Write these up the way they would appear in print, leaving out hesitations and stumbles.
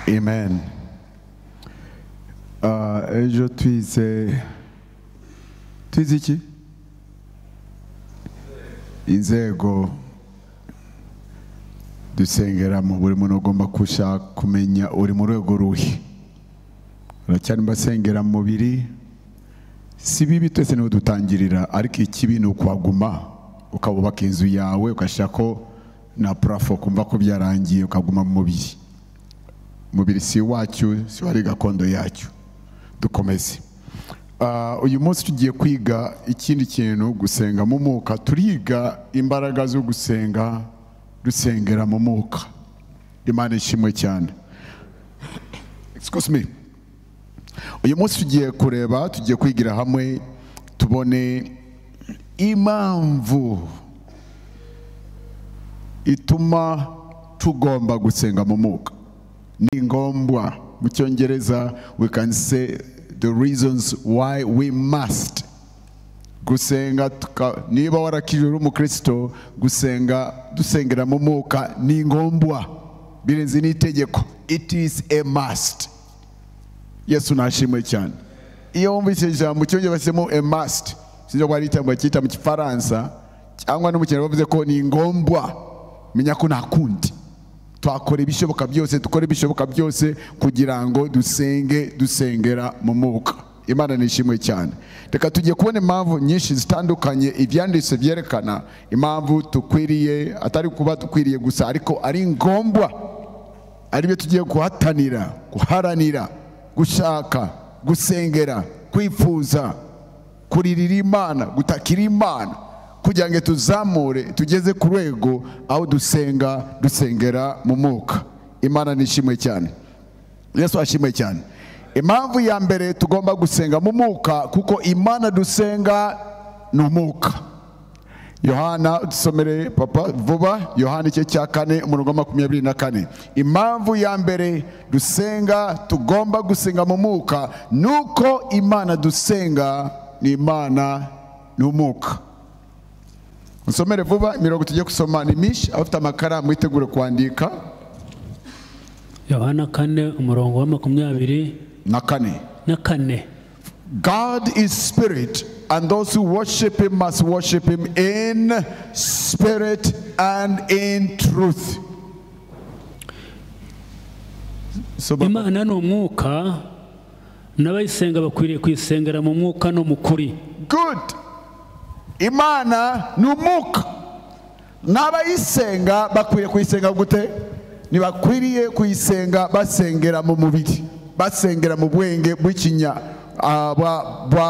Amen. Ejo twize iki? Inzego dusengera mu buri muntu ugomba kushaka kumenya uri mu rwego ruhi. Uracyari mbasengera mu mubiri, si bibi twese niho dutangirira, ariko ikibi ni ukwaguma ukabubaka inzu yawe ukashako na parafo kumva ko byarangiye ukaguma mu mubiri. Mubiri si wacu, si wari gakondo yacu. Dukomeze. Uyu munsi tugiye kwiga ikindi kintu, gusenga mu mwuka. Turiga imbaraga zo gusenga, dusengera mu mwuka. Imana ishimwe cyane. Excuse me. Uyu munsi tugiye kwigira hamwe tubone impamvu ituma tugomba gusenga mu mwuka. Ni ngombwa. Mu Cyongereza we can say the reasons why we must gusenga. Niba warakijwe umukristo, gusenga dusengera mu mwuka ni ngombwa, birenze n'itegeko. It is a must. Yesu nashimwe cyane. Iyo wumvise ijambo mu Cyongereza basemo a must, sinzo barita cyita mu Gifaransa cyangwa no mu Kinyarwanda bavuze ko ni ngombwa, menya ko nakundi twakora ibishoboka byose, dukora ibishoboka byose kugira ngo dusengera mu mwuka. Imana nishimwe cyane. Reka tugiye kubona impamvu nyinshi zitandukanye ibyanditse byerekana impamvu tukwiriye, atari kuba tukwiriye gusa, ariko ari ngombwa, ari byo tugiye guharanira, gushaka, gusengera, kwifuza, kuririra Imana, gutakira Imana, kugira ngo tuzamure tugeze ku rwego aho dusengera mu mwuka. Imana nishimwe cyane. Yesu ashimwe cyane. Impamvu ya mbere tugomba gusenga mu mwuka, kuko Imana dusenga ni umwuka. Yohana, dusomere papa vuba, Yohana igice cya 4:24. Impamvu ya mbere tugomba gusenga mu mwuka, nuko Imana dusenga ni Imana ni umwuka. Musomere vuba imirongo tugiye kusoma ni myinshi, afite amakaramu mwitegure kwandika. Yohana 4:24. God is spirit, and those who worship him must worship him in spirit and in truth. Imana ni umwuka, n'abayisenga bakwiriye kuyisengera mu mwuka no mu kuri. Good. Imana ni umwuka, n'abayisenga bakwiriye kuyisenga gute? Ntibakwiriye kuyisenga basengera mu mubiri, basengera mu bwenge bw'ikinya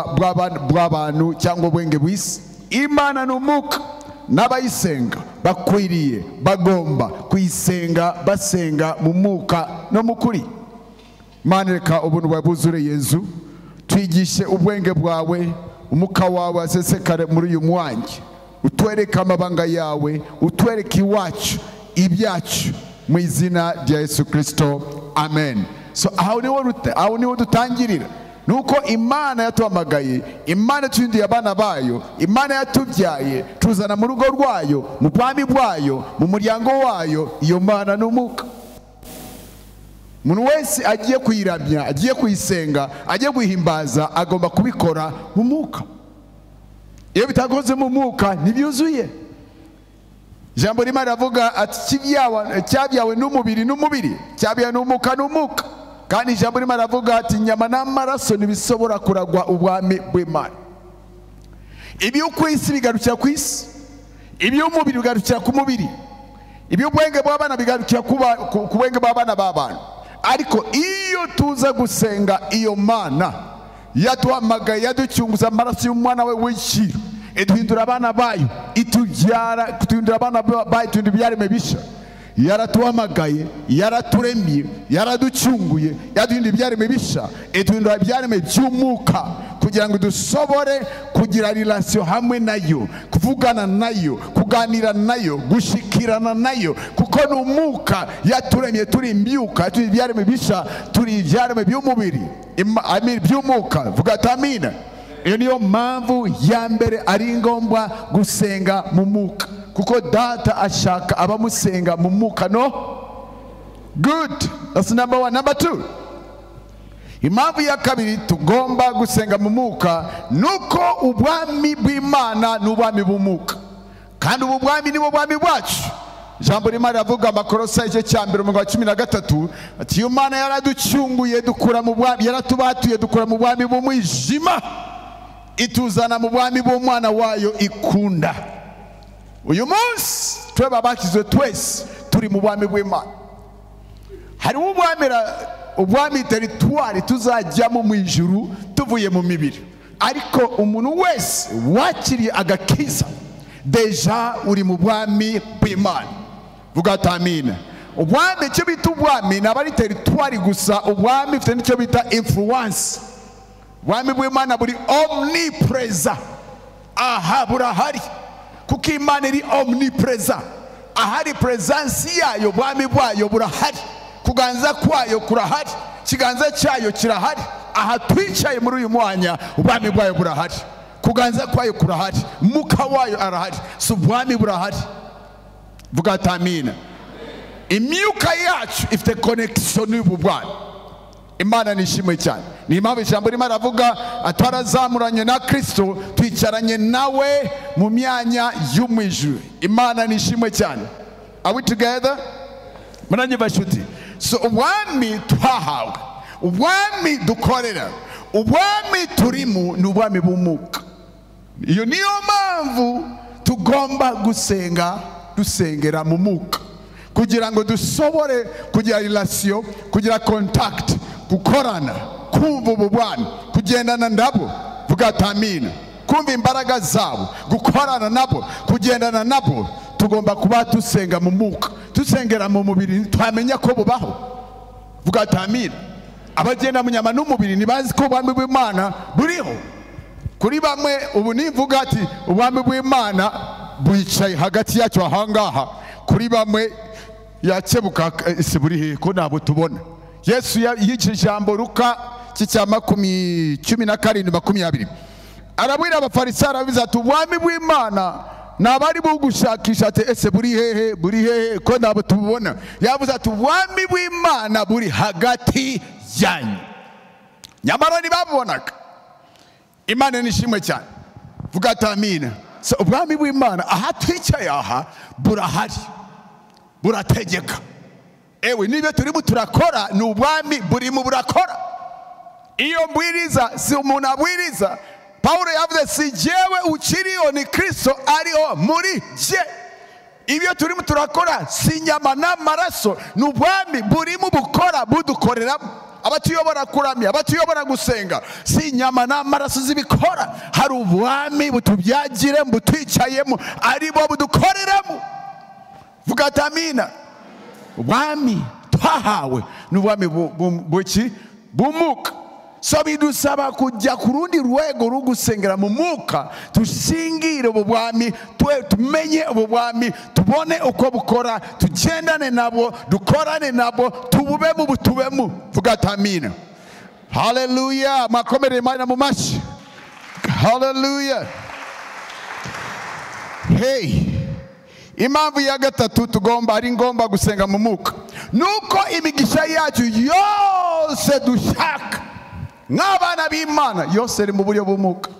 bw'abantu cyangwa ubwenge bw'isi. Imana ni umwuka, n'abayisenga bakwiriye, bagomba kuyisenga basenga mu mwuka no mu kuri. Mana, reka ubuntu bwawe bwuzure Yesu, twigishe ubwenge bwawe, umuka wawe asesekare muri uyu mwanya, utwereke amabanga yawe, utwereke iwacu ibyacu, mu izina rya Yesu Kristo, amen. So aho niho dutangirira, nuko Imana yatuhamagaye, Imana yatuhinduye abana bayo, Imana yatubyaye tuzana mu rugo rwayo, mu bwami bwayo, mu muryango wayo. Iyo Mana ni umwuka. Umuntu wese agiye kuyiramya, agiye kuyisenga, agiye guhimbaza, agomba kubikora mu mwuka. Iyo bitakoze mu mwuka ntibyuzuye. Ijambo rimwe ravuga ati cyabyawe n'umubiri, cyabyawe n'umwuka n'umwuka. Kandi ijambo rimwe ravuga ati inyama n'amaraso ntibisobora kuragwa ubwami bw'Imana. Iby'ukwisi bigarukira ku isi, iby'umubiri bigarukira ku mubiri, iby'ubwenge bw'abana bigarukira ku bwenge bw'abana b'abantu. Ariko iyo tuza gusenga iyo Mana yaduhamagaye, yaducyunguza amaraso y'umwana we w'ikiro, iduhindura abana bayo, ituhindura abana bayo, ituhindura ibyaremwe bisha. Yaratuhamagaye, yaraturemye, yaraducunguye, yaduhindura ibyaremwe bisha, ituhindura ibyaremwe by'umwuka, kugira ngo dusobore kugira relation hamwe nayo, kuvugana nayo, kuganira nayo, gushikirana nayo, kuko ni umwuka yaturemye. Turi imbyuka, turi ibyaremwe bisha, turi ibyaremwe by'umubiri, by'umwuka. Vuga ati amina. Iyo niyo mpamvu ya mbere ari ngombwa gusenga mu mwuka, kuko Data ashaka abamusenga mu mwuka no Good. That's number one. Number two. Impamvu ya kabiri tugomba gusenga mu mwuka nuko ubwami bw'Imana n'ubwami bw'umwuka, kandi ubu bwami ni bwami bwacu. Jambo rimara avuga Amakolosayi igice cya 13 ati Imana yaraducunguye dukura mu bwami, yaratubatuye dukura mu bwami bw'umwijima ituzana mu bwami bw'umwana wayo ikunda. Uyu munsi twebwe abakizwe twese turi mu bwami bw'Imana. Hari ubwami teritwari tuzajyamo mu ijuru tuvuye mu mibiri, ariko umuntu wese wakiriye agakiza deja uri mu bwami bw'Imana. Vuga ati amina. Ubwami icyo bita ubwami naba ari teritwari gusa, ubwami ufite n'icyo bita influence. Ubwami bw'Imana buri omnipresent. Aha burahari kuko Imana iri omnipresent. Ahari presence yayo, ubwami bwayo burahari, kuganza kwayo kurahari, kiganza cyayo kirahari. Aha twicaye muri uyu mwanya ubwami bwayo burahari, kuganza kwayo kurahari, muka wayo arahari, so ubwami burahari. Vuga ati amina. Imyuka yacu ifite connection n'ubu bwami. Imana nishimwe cyane. Ni impamvu ijambo rimwe aravuga atarazamuranye na Kristo twicaranye nawe mu myanya y'umwijuru. Imana nishimwe cyane. Are we together? Muranye bashuti. So ubwami twahawe, ubwami dukorera, ubwami turimo ni ubwami bw'umwuka. Iyo niyo mpamvu tugomba dusengera mu mwuka kugira ngo dusobore kugira relation, kugira contact, gukorana, kumva ububwami, kugendana nabo. Vuga ati amina. Kumva imbaraga zabo, gukorana nabo, kugendana nabo. Tugomba kuba dusenga mu mwuka, dusengera mu mubiri twamenya ko bubaho. Vuga ati amina. Abagenda mu nyama n'umubiri nibazi ko ubwami bw'Imana buriho. Kuri bamwe ubu nivuga ati ubwami bw'Imana bwicaye hagati yacu ahangaha, kuri bamwe yakebuka ese buri he ko nabo tubona. Yesu yice ijambo Luka cya 17:20 arabwira abafarisayo arabiza ati ubwami bw'Imana nabari bugushakisha ati ese buri hehe ko nabo tubona. Yavuze ati ubwami bw'Imana buri hagati yanyu, nyamara ntibabubonaga. Imana nishimwe cyane. Vuga ati amina. So ubwami bw'Imana aha twicaye aha burahari, burategeka. Ewe nibe turimo turakora ni ubwami burimo burakora. Iyo mbwiriza si umuntu abwiriza. Paulo yavuze si jewe ukiriho ni Kristo ariho muri je. Ibyo turimo turakora si nyama n'amaraso, ni ubwami burimo bukora budukoreramo. Abatuyobora kuramya, abatuyobora gusenga, si nyama n'amaraso zibikora. Hari ubwami butubyagire butwicayemo aribo budukoreramo. Vuga ati amina. Ubwami twahawe ni ubwami bw'umwuka. So bidusaba kujya ku rundi rwego rwo gusengera mu mwuka, tushingire ubu bwami, tumenye ubu bwami, tubone uko bukora, tugendane nabo, dukorane nabo, tububemo butubemo. Vuga ati amina. Hallelujah. Makomere Imana mu mashi. Hallelujah. Hey, impamvu ya gatatu tugomba ari ngomba gusenga mu mwuka nuko imigisha yacu yose dushaka nk'abana b'Imana yose iri mu buryo bw'umwuka.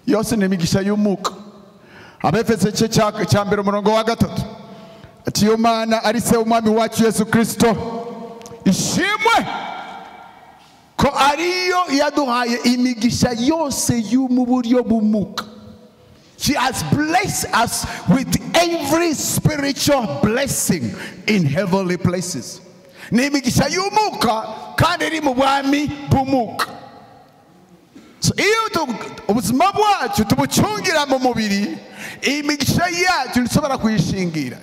Yose ni imigisha y'umwuka. Abefeso igice cya 1:3 ati iyo Mana ari se umwami wacu Yesu Kristo ishimwe ko ariyo yaduhaye imigisha yose yo mu buryo bw'umwuka. She has blessed us with every spiritual blessing in heavenly places. Ni imigisha y'umwuka kandi iri mu bwami bw'umwuka. So iyo ubuzima bwacu tubucungira mu mubiri, imigisha yacu nishobora kuyishingira.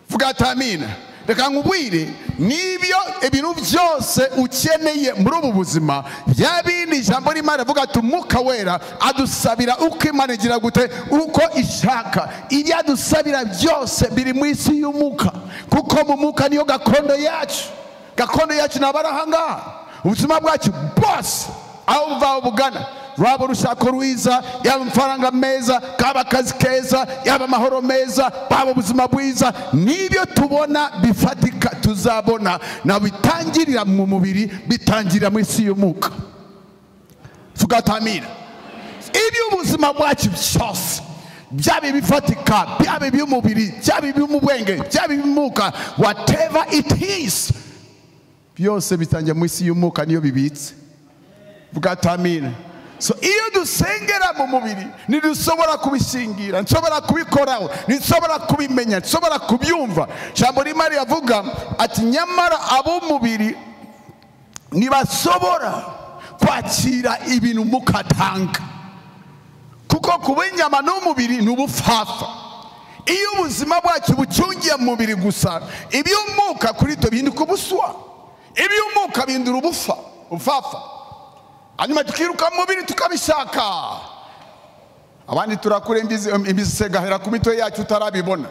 Vuga ati amina. Reka nkubwire nibyo ibintu byose ukeneye muri ubu buzima byabindi ijambo rimara vuga ati Umwuka Wera adusabira uko Imana igira gute uko ishaka. Ibyo adusabira byose biri mu isi y'umwuka, kuko mu mwuka niyo gakondo yacu. Gakondo yacu nabarahanga ubuzima bwacu bose aho buva bugana, rwaba urushako rwiza, yaba amafaranga meza, kaba akazi keza, yaba amahoro meza, baba ubuzima bwiza, nibyo tubona bifatika tuzabona na bitangirira mu mubiri bitangirira mu isi y'umwuka. Tugatamira ibi ubuzima bwacu byose byaba bifatika byaba by'umubiri byaba by'umubwenge byaba by'umwuka, whatever it is, byose bitangira mu isi y'umwuka niyo bibitse. Tugatamira. So iyo dusengera mu mubiri ntidushobora kubishingira, nshobora kubikoraho, nshobora kubimenya, nshobora kubyumva. Jambo rimwe rivuga ati nyamara ab'umubiri ntibashobora kwakira ibintu umwuka atanga, kuko kuba inyama n'umubiri ni ubupfafa. Iyo ubuzima bwacu bucungiye mu mubiri gusa, iby'umwuka kuri twe bihinduka ubuswa, iby'umwuka bihindura ubupfafa. Hanyuma tukiruka mu mubiri tukabishaka. Abandi turakura imbise gahera ku mitwe yacu utarabibona,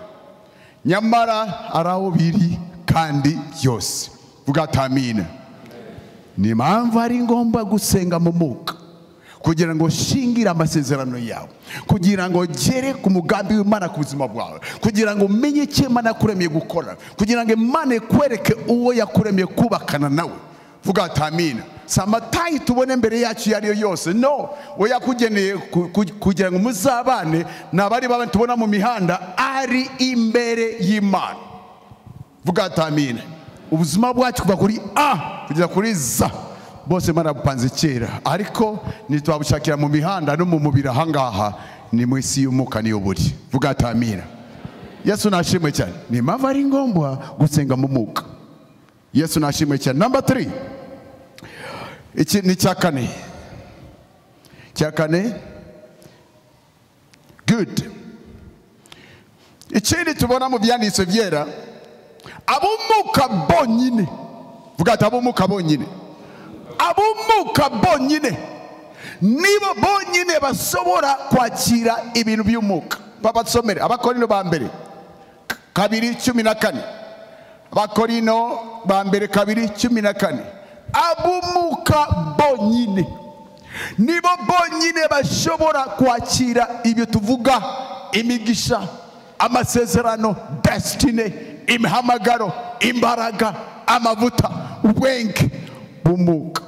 nyamara araho biri kandi byose. Tugatamina. Ni mpamvu ari ngombwa gusenga mu mwuka, kugira ngo shingira amasezerano yawe, kugira ngo gere ku mugambi w'Imana ku buzima bwawe, kugira ngo umenye icyo Imana yakuremeye gukora, kugira ngo Imana ikwereke uwo yakuremeye kubakana nawe. Tugatamina. Samatayi tubone mbere yacu yariyo yose, no, we yakugeneye kugira ngo muzabane n'abari babandi tubona mu mihanda ari imbere y'Imana. Tugatamina. Ubuzima bwacu kuva kuri A kugera kuri Z bose Imana bupanze kera, ariko nitwabushakira mu mihanda no mu mubiri ahangaha ni mu isi y'umwuka niyo buri. Tugatamina. Yesu nashimwe cyane. Ni mpamvu ari ngombwa gusenga mu mwuka. Yesu nashimwe cyane. Number 3, iki ni cyakane. Good. Ikindi tubona mu byanditswe byera, ab'umwuka bonyine. Vuga ati ab'umwuka bonyine. Ab'umwuka bonyine nibo bonyine bashobora kwakira ibintu by'umwuka. Babasomere Abakorino ba mbere 2:14. Abakorino ba mbere 2:14. Ab'umwuka bonyine nibo bonyine bashobora kwakira ibyo tuvuga: imigisha, amasezerano, destiny, imihamagaro, imbaraga, amavuta, ubwenge bw'umwuka.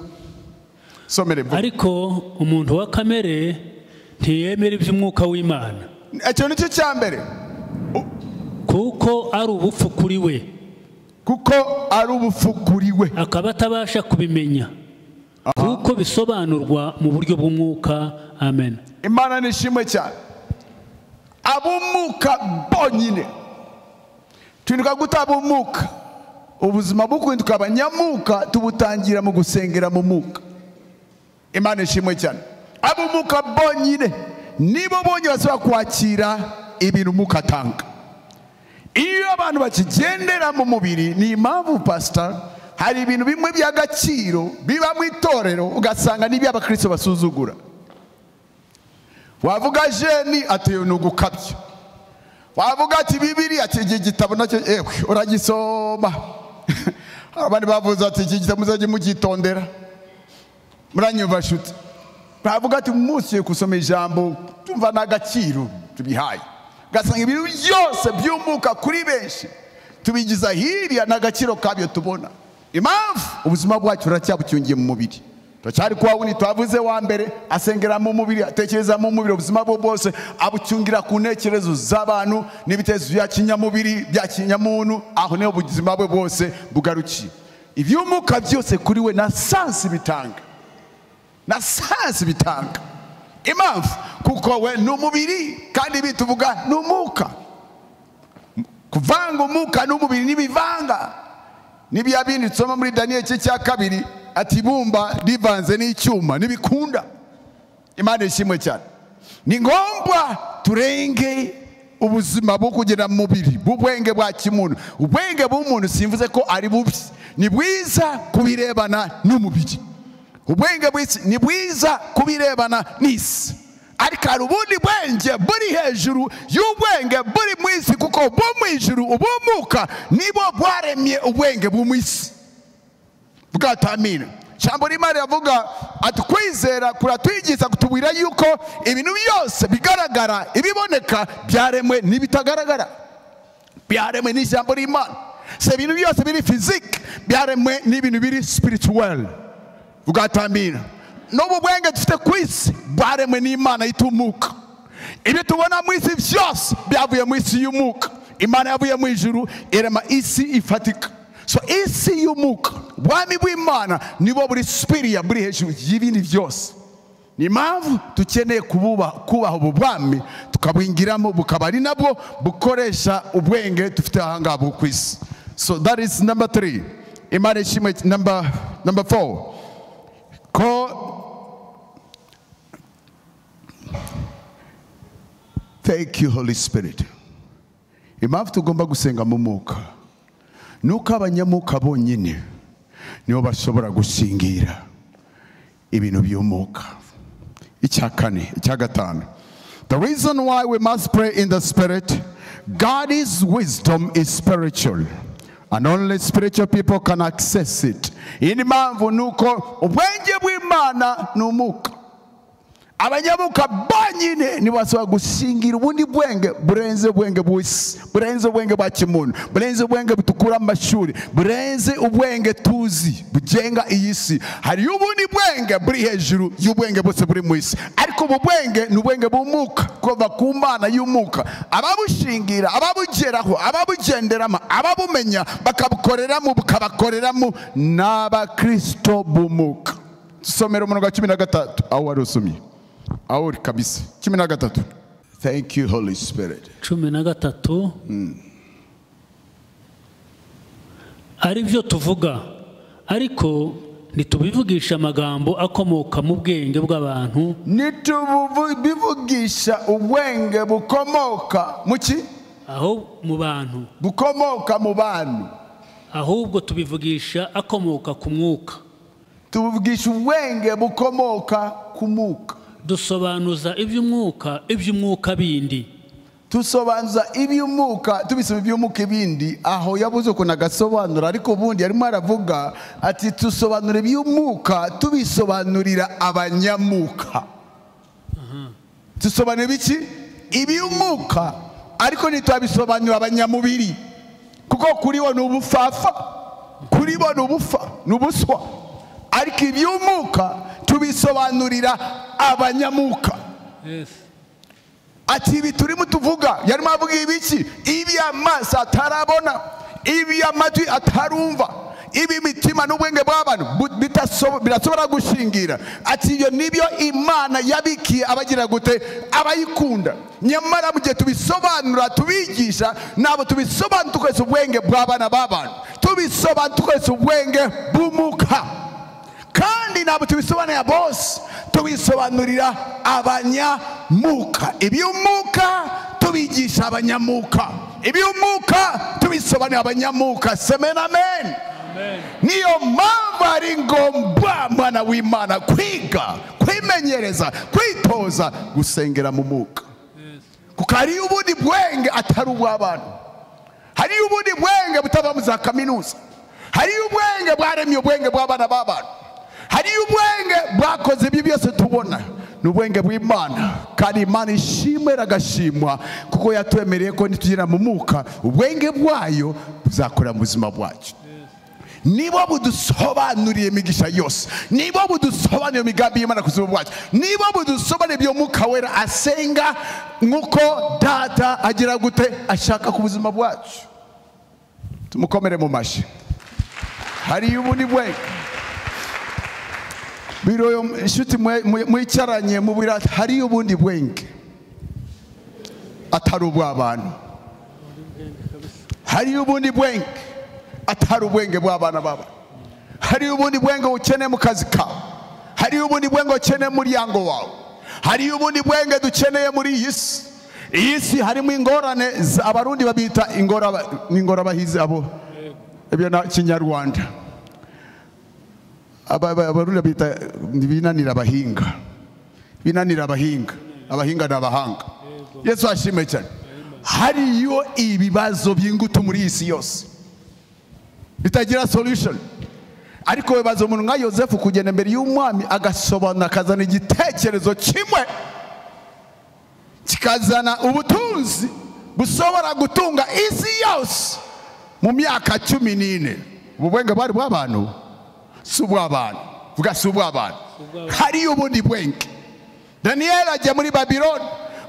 Somere. Ariko umuntu wa kamere ntiyemera iby'umwuka w'Imana. Icyo nicyo cya mbere, kuko ari ubupfu kuri we. Akaba atabasha kubimenya, kuko bisobanurwa mu buryo bw'umwuka. Amen. Imana nishimwe cyane. Ab'umwuka bonyine. Tunuka gutaba umwuka, ubuzima bukwinduka abanyamuka tubutangira mu gusengera mu mwuka. Imana ishimwe cyane. Ab'umwuka bonyine nibo bonyine bashobora kwakira ibintu umwuka atanga. Iyo abantu bakigendera mu mubiri, ni impamvu pastor hari ibintu bimwe by'agaciro biba mu itorero ugasanga n'ibyo abakristo basuzugura. Wavuga jeni ati ni ugukabya, wavuga ati Bibiliya ati iki gitabo nacyo uragisoma. Abandi bavuze ati iki gitabo muzajye mugitondera. Muranyumva shuti? Bavuga ati umunsi kusoma ijambo tumva n'agaciro tubihaye, ugasanga ibintu byose by'umwuka kuri benshi tubigiza hirya n'agaciro kabyo tubona. Impamvu ubuzima bwacu buracyabucyungiye mu mubiri. Turacyari kwa wundi twavuze wa mbere, asengera mu mubiri, atekereza mu mubiri, ubuzima bwo bwose abucyungira ku ntekerezo z'abantu n'ibitekerezo bya kinyamubiri bya kinyamuntu, aho niho ubuzima bwe bwose bugarukiye. Iby'umwuka byose kuri we na sansi bitanga, na sansi bitanga. Impamvu kuko we ni umubiri kandi bituvuga ni umwuka. Kuvanga umwuka n'umubiri n'ibivanga. Nibya bindi tusoma muri Daniel 2 ati ibumba rivanze n'icyuma nibikunda. Imana ishimwe cyane. Ni ngombwa turenge ubuzima bwo kugera mu mubiri bw'ubwenge bwa kimuntu. Ubwenge bw'umuntu simvuze ko ari bubi, ni bwiza kubirebana n'umubiri. Ubwenge bw'isi ni bwiza kubirebana n'isi, ariko hari ubundi bwenge buri hejuru y'ubwenge buri mu isi, kuko bwo mu ijuru ubumuka nibo bwaremye ubwenge bwo mu isi. Tugatamina. Jambo rimwe rivuga ati kwizera kuratwigiza kutubwira yuko ibintu byose bigaragara ibiboneka byaremwe n'ibitagaragara, byaremwe n'ijambo ry'Imana. se ibintu byose biri physique byaremwe n'ibintu biri spiritual ugatambira n'ubu bwenge dufite ku isi bwaremwe n'Imana y'Umwuka. Ibyo tubona mu isi byose byavuye mu isi y'Umwuka. Imana yavuye mu ijuru irema isi ifatika. So isi y'Umwuka ubwami bw'Imana nibo buri spirit buri hejuru y'ibindi byose. Ni impamvu dukeneye kubaha ubu bwami tukabwingiramo bukaba ari nabwo bukoresha ubwenge dufite ahangaha ku isi. So that is number 3. Imana ishimwe. Number 4. Thank you, Holy Spirit. Impamvu tugomba gusenga mu mwuka nuko abanyamuka bonyine nibo bashobora gushingira ibintu by'umwuka. Icya gatanu. The reason why we must pray in the Spirit, God's wisdom is spiritual. And only spiritual people can access it. Ini mpamvu nuko ubwenge bw'Imana n'umwuka. Abanyamuka banyine ni basaba gushingira ubundi bwenge burenze ubwenge bw'isi, burenze ubwenge bwa kimuntu, burenze ubwenge butukura amashuri, burenze ubwenge tuzi bugenga iyi si. Hari ubundi bwenge buri hejuru y'ubwenge bwose buri mu isi, ariko ubu bwenge ni ubwenge bw'umwuka kuva ku Mana y'umwuka. Ababushingira, ababugeraho, ababugenderamo, ababumenya bakabukoreramo bukabakoreramo n'abakristo b'umwuka. Tusomera umurongo wa 13 aho wari usomye. Aho kabisa 13. Thank you, Holy Spirit. 13. Ari byo tuvuga ariko ntitubivugisha amagambo akomoka mu bwenge bw'abantu. Ntitubivugisha ubwenge bukomoka muki? Aho mu bantu. Bukomoka mu bantu. Ahubwo tubivugisha akomoka ku mwuka. Tubivugisha ubwenge bukomoka ku mwuka. Dusobanuza iby'umwuka bindi. Tusobanuza iby'umwuka tubisaba iby'umwuka bindi. Aho yabuze ko nagasobanura ariko ubundi yarimo aravuga ati tusobanura iby'umwuka tubisobanurira abanyamuka. Tusobanura biki? Iby'umwuka ariko ntitwabisobanurira abanyamubiri kuko kuri bo n'ubufafa, kuri bo n'ubuswa. Ariko iby'umwuka tubisobanurira abanyamuka. Yes. Ati ibi turimo tuvuga yarimo avuga ibiki? Ibi amaso atarabona, ibi amatwi atarumva, ibi mitima n'ubwenge bw'abantu birasobora gushingira. Ati ibyo nibyo Imana yabikiye abagira gute? Abayikunda. Nyamara mu gihe tubisobanura tubigisha nabo tubisobanura twese ubwenge bw'abana b'abantu, tubisobanura twese ubwenge bw'umwuka. Kandi nabo tubisobanurira bose tubisobanurira abanyamuka. Iby'umwuka tubigisha abanyamuka, iby'umwuka tubisobanurira abanyamuka. Semena amen. Niyo mpamvu ari ngombwa mwana w'Imana kwiga, kwimenyereza, kwitoza gusengera mu mwuka. Kuko hari ubundi bwenge atari ubw'abantu, hari ubundi bwenge butava mu za kaminuza, hari ubwenge bwaremye ubwenge bw'abana b'abantu, hari ubwenge bwakoze ibyo byose tubona n'ubwenge bw'Imana. Kandi Imana ishimwe ragashimwa kuko yatwemereye ko nitugira mu mwuka ubwenge bwayo buzakora mu buzima bwacu. Nibo budusobanuriye imigisha yose, nibo budusobanuriye imigambi y'Imana ku buzima bwacu, nibo budusobanuriye ibyo Umwuka Wera asenga nk'uko Data agira gute ashaka ku buzima bwacu. Tumukomere mu mashi. Hari ubundi bwenge biro inshuti mwicaranye mu birata, hari ubundi bwenge atari ubw'abantu, hari ubundi bwenge atari ubwenge bw'abana baba, hari ubundi bwenge ukeneye mu kazi kawe, hari ubundi bwenge ukeneye muri yango wawe, hari ubundi bwenge dukeneye muri iyi si. Iyi si harimo ingorane, abarundi babita ingorabahizi, abo ibyo na Kinyarwanda abarundi bita binanira abahinga, binanira abahinga, abahinga n'abahanga. Yesu ashimwe cyane. Hariyo ibibazo by'ingutu muri isi yose bitagira solution, ariko bibazo umuntu nka Yosefu kugenda imbere y'umwami agasobanura, akazana igitekerezo kimwe kikazana ubutunzi busobora gutunga isi yose. mu myaka 14 ubwenge bari bw'abantu si ubw'abantu vuga si ubw'abantu hari ubundi bwenge. Daniel ajya muri Babiloni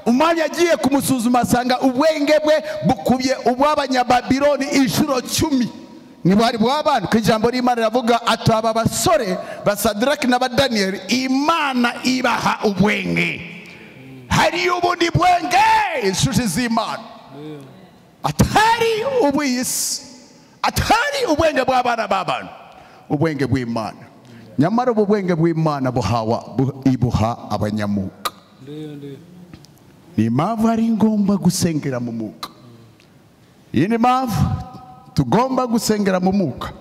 umwanya agiye kumusuzuma asanga ubwenge bwe bukubye ubw'abanyababiloni inshuro 10. Ni bari bw'abantu kwijambo ry'Imana ravuga ataba basore basadraki na Daniel Imana ibaha ubwenge. Hari ubundi bwenge inshuti z'Imana atari ubw'isi, atari ubwenge bw'abana b'abantu, ubwenge bw'Imana. Nyamara ubwenge bw'Imana ibuha abanyamuka. Ni impamvu ari ngombwa gusengera mu mwuka. Iyi ni impamvu tugomba gusengera mu mwuka.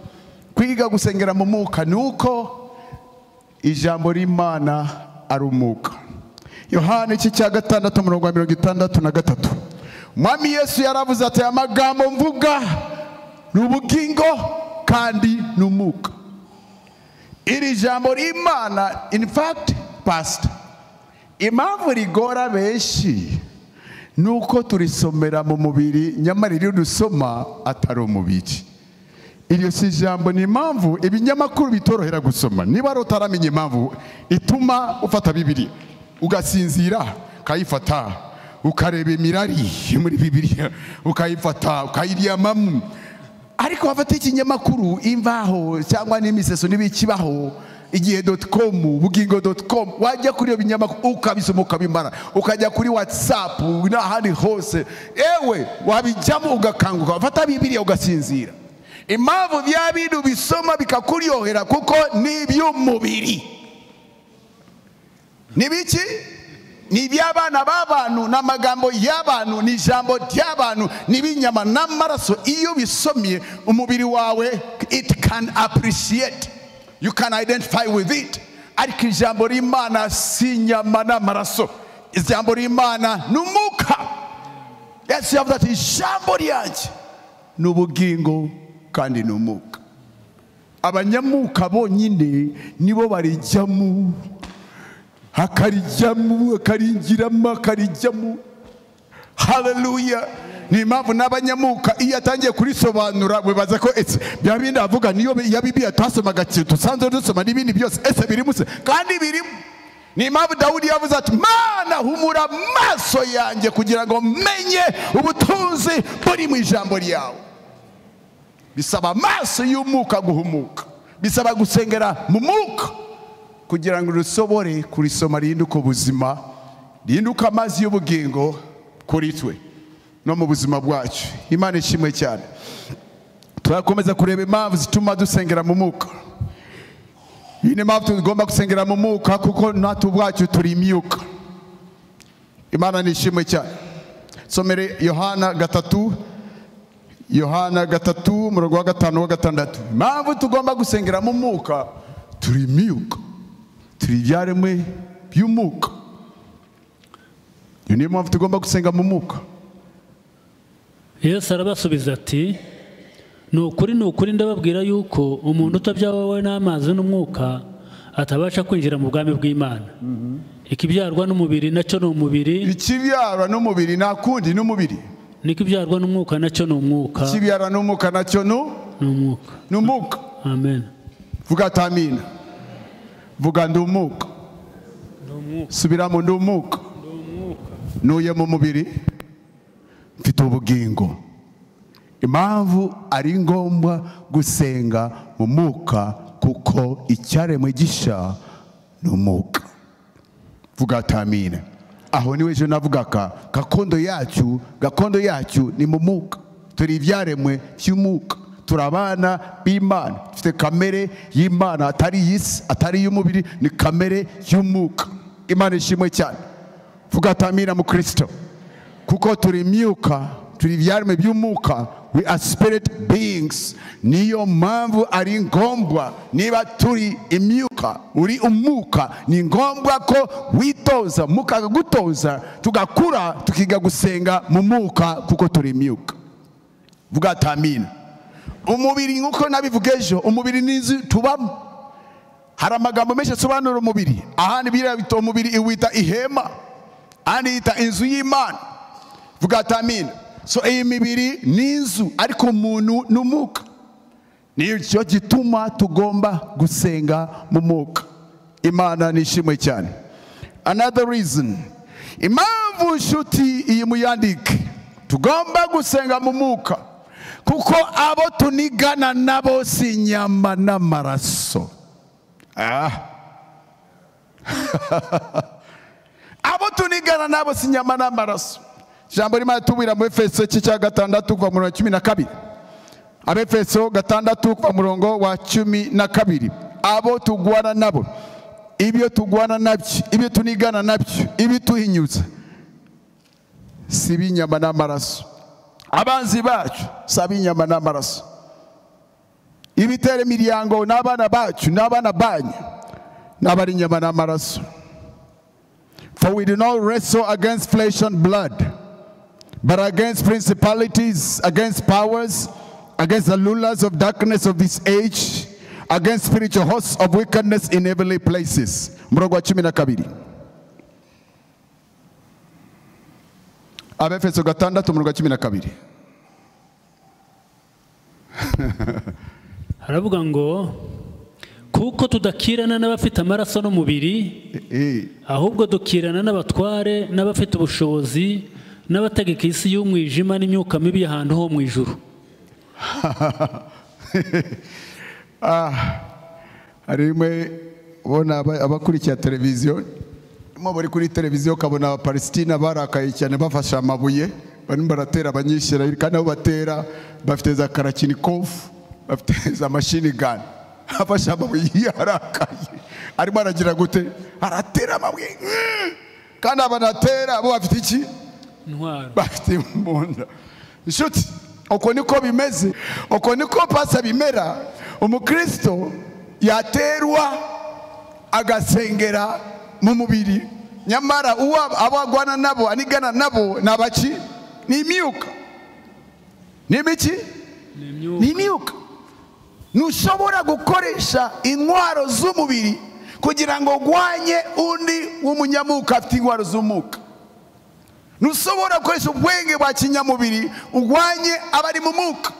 Kwiga gusengera mu mwuka nuko ijambo ry'Imana ari umwuka. Yohana 6:63 Mwami Yesu yaravuze ati amagambo mvuga n'ubugingo kandi n'umwuka. Iri jambo ry'Imana in fact past impamvu rigora benshi nuko turisomera mu mubiri nyamara iri dusoma atari umubiri. Iryo si jambo ni impamvu ibinyamakuru bitorohera gusoma. Niba rotaramenye impamvu ituma ufata Bibiliya ugasinzira kayifata ukareba imirari muri Bibiliya ukayifata ukayiryamamu, ariko wafata ikinyamakuru imvaho cyangwa n'imiseso n'ibikibaho igihe.com bugingo.com wajya kuri iyo binyamakuru ukabisoma ukabimara ukajya kuri WhatsApp n'ahandi hose ewe wabijyamo ugakanguka wafata Bibiliya ugasinzira. Impamvu bya bintu bisoma bikakuryohera kuko ni iby'umubiri. Nibiki? Ni iby'abana b'abantu n'amagambo y'abantu ni ijambo ry'abantu n'ibinyama n'amaraso. Iyo bisomye umubiri wawe it can appreciate, you can identify with it. Ariko ijambo ry'Imana si nyama n'amaraso, ijambo ry'Imana n'umwuka. Yes, you have that ijambo ryanjye n'ubugingo kandi n'umwuka. Abanyamuka bonyine nibo barijyamu hakarijyamu akaringiramo akarijyamu. Haleluya. Ni impamvu n'abanyamuka iyo atangiye kurisobanura webaza ko ese bya bindi avuga niyo ya Bibiliya twasomaga tusanzwe dusoma n'ibindi byose ese birimo kandi birimo. Ni impamvu Dawudi yavuze ati Mana humura amaso yanjye kugira ngo menye ubutunzi buri mu ijambo ryawe. Bisaba amaso y'umwuka guhumuka, bisaba gusengera mu mwuka kugira ngo rusobore kurisoma rihinduka ubuzima, rihinduka amazi y'ubugingo kuri twe no mu buzima bwacu. Imana ishimwe cyane. Turakomeza kureba impamvu zituma dusengera mu mwuka. Iyi ni impamvu tugomba gusengera mu mwuka kuko natwe ubwacu turi imyuka. Imana nishimwe cyane. Somere Yohana 3 umurongo wa 5 wa 6. Impamvu tugomba gusengera mu mwuka turi imyuka, turi ibyaremwe by'umwuka. Iyo ni impamvu tugomba gusenga mu mwuka. Yesu arabasubiza ati ni ukuri ndababwira yuko umuntu utabyawe n'amazi n'umwuka atabasha kwinjira mu bwami bw'Imana. Ikibyarwa n'umubiri nacyo ni umubiri, ikibyarwa n'umubiri nakundi n'umubiri, nikibyarwa n'umwuka nacyo ni umwuka, ikibyarwa n'umwuka nacyo ni umwuka. N'umwuka. Amen. Vuga tamina. Vuga ndumwuka. Subiramo ndumwuka. Nuye mu mubiri mfite ubugingo. Impamvu ari ngombwa gusenga mu mwuka kuko icyaremwe gisha n'umwuka. Vuga tamina. Aho niwe je navugaga gakondo yacu ni mu mwuka. Turi ibyaremwe cy'umwuka, turabana b'Imana, dufite kamere y'Imana atari yisi atari y'umubiri, ni kamere y'umwuka. Imana ishimwe cyane. Vuga tamina mu Kristo. Kuko turi imyuka, turi ibyaremwe by'umwuka, we are spirit beings. Niyo mpamvu ari ngombwa niba turi imyuka uri umwuka ni ngombwa ko witoza muka gutoza tugakura tukiga gusenga mu mwuka kuko turi imyuka. Vuga tamina. Umubiri nkuko nabivugejo umubiri nizi tubamo. Hari amagambo menshi asobanura umubiri. Ahandi bira bita umubiri iwita ihema, ahandi yita inzu y'Imana. Vuga tamina. So iyi mibiri ni inzu ariko umuntu ni umwuka. Nicyo gituma tugomba gusenga mu mwuka. Imana nishimwe cyane. Another reason, impamvu nshuti iyi muyandike tugomba gusenga mu mwuka, kuko abo tunigana nabo si inyama n'amaraso. Abo tunigana nabo si inyama n'amaraso. Ijambo rimwe tubwira mu Efeso 6:12. Abefeso 6:12. Abo tugwana nabo, ibyo tugwana nabyo, ibyo tunigana nabyo, ibyo tuhinyuza si ibinyama n'amaraso. Abanzi bacu si ibinyama n'amaraso. Ibitera imiryango n'abana bacu n'abana banyu n'abari inyama n'amaraso. For we do not wrestle against flesh and blood, but against principalities, against powers, against the rulers of darkness of this age, against spiritual hosts of wickedness in heavenly places. Murongo wa 12. Abefeso 6 murongo wa 12. Haravuga ngo kuko tudakirana n'abafite amaraso n'umubiri, ahubwo dukirana n'abatware n'abafite ubushobozi n'abategeka isi y'umwijima n'imyuka mibi y'ahantu ho mu ijuru. Harimwe ubona abakurikiye televiziyo, mo bari kuri televiziyo kabona Abapalestina barakaye cyane bafasha amabuye barimo baratera abanyishyira, kandi abo batera bafite za Kalashnikov, bafite za machine gun, afasha amabuye yarakaye arimo aragira gute, aratera amabuye, kandi abanatera abo bafite iki, intwaro, bafite imbunda. Inshuti, uko niko bimeze, uko niko pasa bimera. Umukristo yaterwa agasengera mu mubiri, nyamara abagwana nabo anigana nabo nabachi ni imyuka. Ni miki? Ni imyuka. Ntushobora gukoresha intwaro z'umubiri kugira ngo gwanye undi w'umunyamuka afite intwaro z'umwuka. Ntushobora gukoresha ubwenge bwa kinyamubiri ugwanye abari mu mwuka.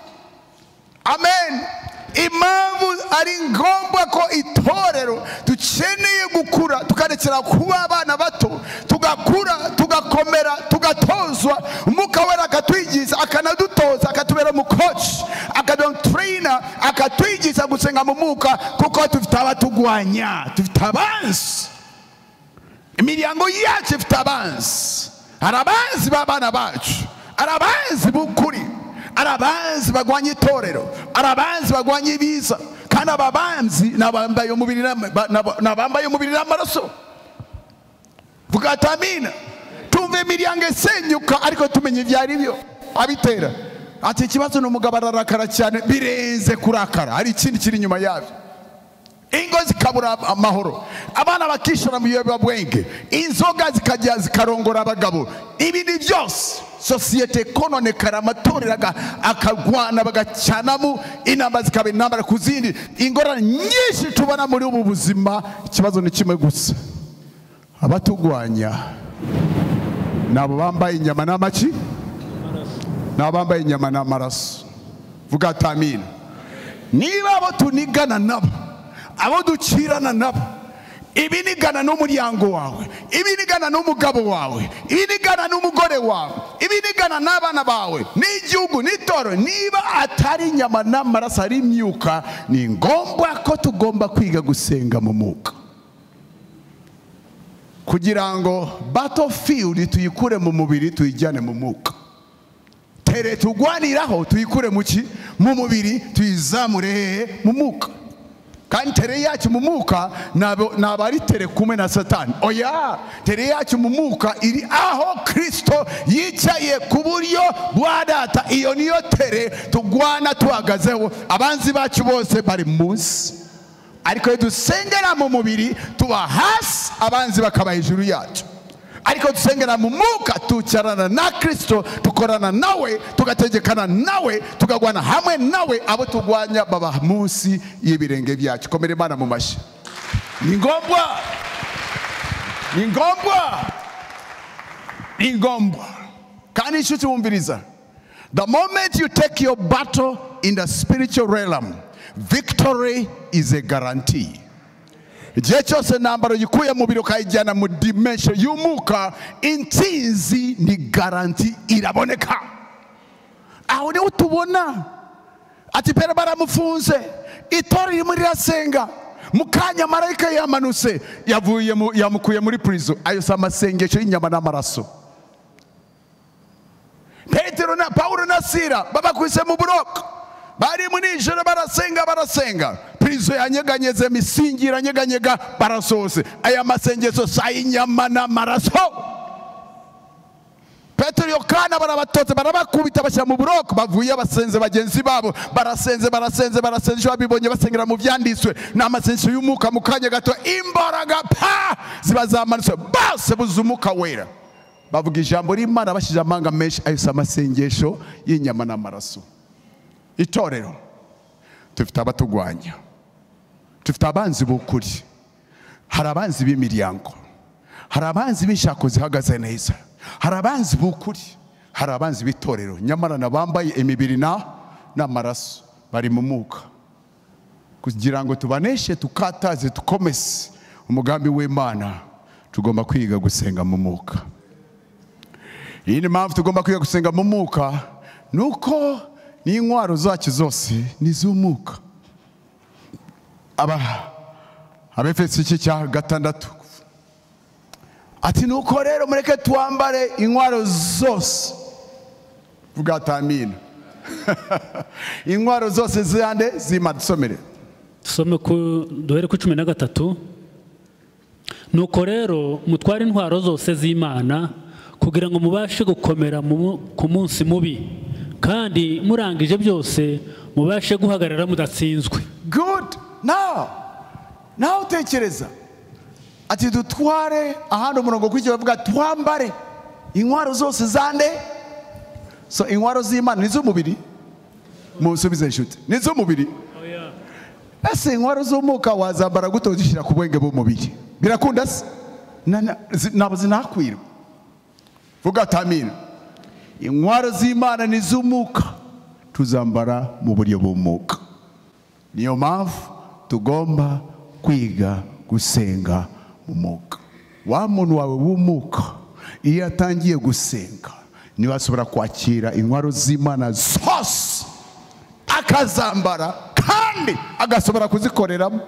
Amen. Impamvu ari ngombwa ko itorero dukeneye gukura, tukarekera kuba abana bato, tugakura, tugakomera, tugatozwa. Umwuka Wera akatwigiza, akanadutoza, akatubera mu coach, akadontrina, akatwigiza gusenga mu mwuka, kuko tufite abatugwanya, tufite abanzi. Imiryango yacu ifite abanzi. Arabanzi b'abana bacu, arabanzi b'ukuri, arabanzi bagwanya itorero, arabanzi bagwanya ibiza, kandi ababanzi nabambaye umubiri n'amaraso. Vuga amina. Tumve imiryango isenyuka ariko tumenye ibyari byo abitera. Ati ikibazo n'umugabo ararakara cyane, birenze kurakara, hari ikindi kiri inyuma yabyo. Ingo zikabura amahoro, abana bakishora mu biyobyabwenge, inzoga zikajya zikarongora abagabo, ibindi byose sosiyete kononekara, amatorero akagwana bagacyanamo, inamba zikaba intambara ku zindi. Ingorane nyinshi tubona muri ubu buzima, ikibazo ni kimwe gusa, abatugwanya nabo bambaye inyama n'amaki, nabo bambaye inyama n'amaraso. Vuga amina. Niba abo tunigana nabo, abo dukirana nabo, ibinigana n'umuryango wawe, ibinigana n'umugabo wawe, ibinigana n'umugore wawe, ibinigana n'abana bawe, n'igihugu, n'itoro, niba atari inyama n'amaraso ari imyuka, ni ngombwa ko tugomba kwiga gusenga mu mwuka, kugira ngo battlefield tuyikure mu mubiri tuyijyane mu mwuka. Tere tugwaniraho tuyikure mu mubiri tuyizamure mu mwuka. Kandi tere yacu mu mwuka ntabwo ari tere kumwe na Satani. Oya, tere yacu mu mwuka iri aho Kristo yicaye ku buryo bwa Data. Iyo niyo tere tugwana tuhagazeho. Abanzi bacu bose bari munsi, ariko dusengera mu mubiri tuba hasi, abanzi bakaba hejuru yacu. Ariko dusengera mu mwuka tucarana na Kristo, tukorana nawe, tugategekana nawe, tukagwana hamwe nawe, abo tugwanya baba munsi y'ibirenge byacu. Komera Imana mu mashyi. Ni ngombwa, ni ngombwa, ni ngombwa. Kandi inshuti wumviriza, The moment you take your battle in the spiritual realm, victory is a guarantee. Igihe cyose ntambaro yikuye mu biro kayijyana mu dimension y'umwuka, intsinzi ni garanti iraboneka. Aho niho tubona ati pera baramufunze, itorero ririmo rirasenga, mukanya marayika yamanutse yamukuye muri prison. Ayo si amasengesho y'inyama n'amaraso. Petero na Paulo na Sila babakubise mu buroko, bari mu nijoro barasenga, prison yanyeganyeze, misingi iranyeganyega, barasohose. Aya masengesho si ay'inyama n'amaraso. Petero Yohana barabatotse, barabakubita bashyira mu buroko, bavuye basenze bagenzi babo, barasenze icyo babibonye basengera mu byanditswe. Ni amasengesho y'umwuka, mu kanya gato imbaraga ziba zamanutse, bose buzuye umwuka wera, bavuga ijambo ry'Imana bashyize amanga menshi. Ayo si amasengesho y'inyama n'amaraso. Itorero dufite abatugwanya, dufite abanzi b'ukuri, hari abanzi b'imiryango, hari abanzi b'inshako zihagaze neza, hari abanzi b'ukuri, hari abanzi b'itorero nyamara bambaye imibiri n'amaraso, bari mu mwuka. Kugira ngo tubaneshe, tukataze, tukomeze umugambi w'Imana, tugomba kwiga gusenga mu mwuka. Iyi ni mpamvu tugomba kwiga gusenga mu mwuka, nuko n'intwaro zacu zose ni iz'umwuka. Abefeso 6:6 ati nuko rero mureke twambare intwaro zose. Vuga atamina. Intwaro zose zande z'Imana. Dusome duhere ku 13. Nuko rero mutware intwaro zose z'Imana kugira ngo mubashe gukomera ku munsi mubi, kandi murangije byose mubashe guhagarara mudatsinzwe. Good. Now tekereza ati dutware ahandi umurongo kuri cyo bavuga twambare intwaro zose zande. So intwaro z'Imana nizo mubiri, musubize inshuti, nizo mubiri. Ese intwaro z'umwuka wazambara gute uzishyira ku bwenge bw'umubiri? Birakunda se? Nabo zinakwira. Vuga atamina. Intwaro z'Imana niz'umwuka, tuzambara mu buryo bw'umwuka. Niyo mpamvu tugomba kwiga gusenga mu mwuka. Wa muntu wawe w'umwuka iyo atangiye gusenga, niwe asobora kwakira intwaro z'Imana zose, akazambara kandi agasobora kuzikoreramo.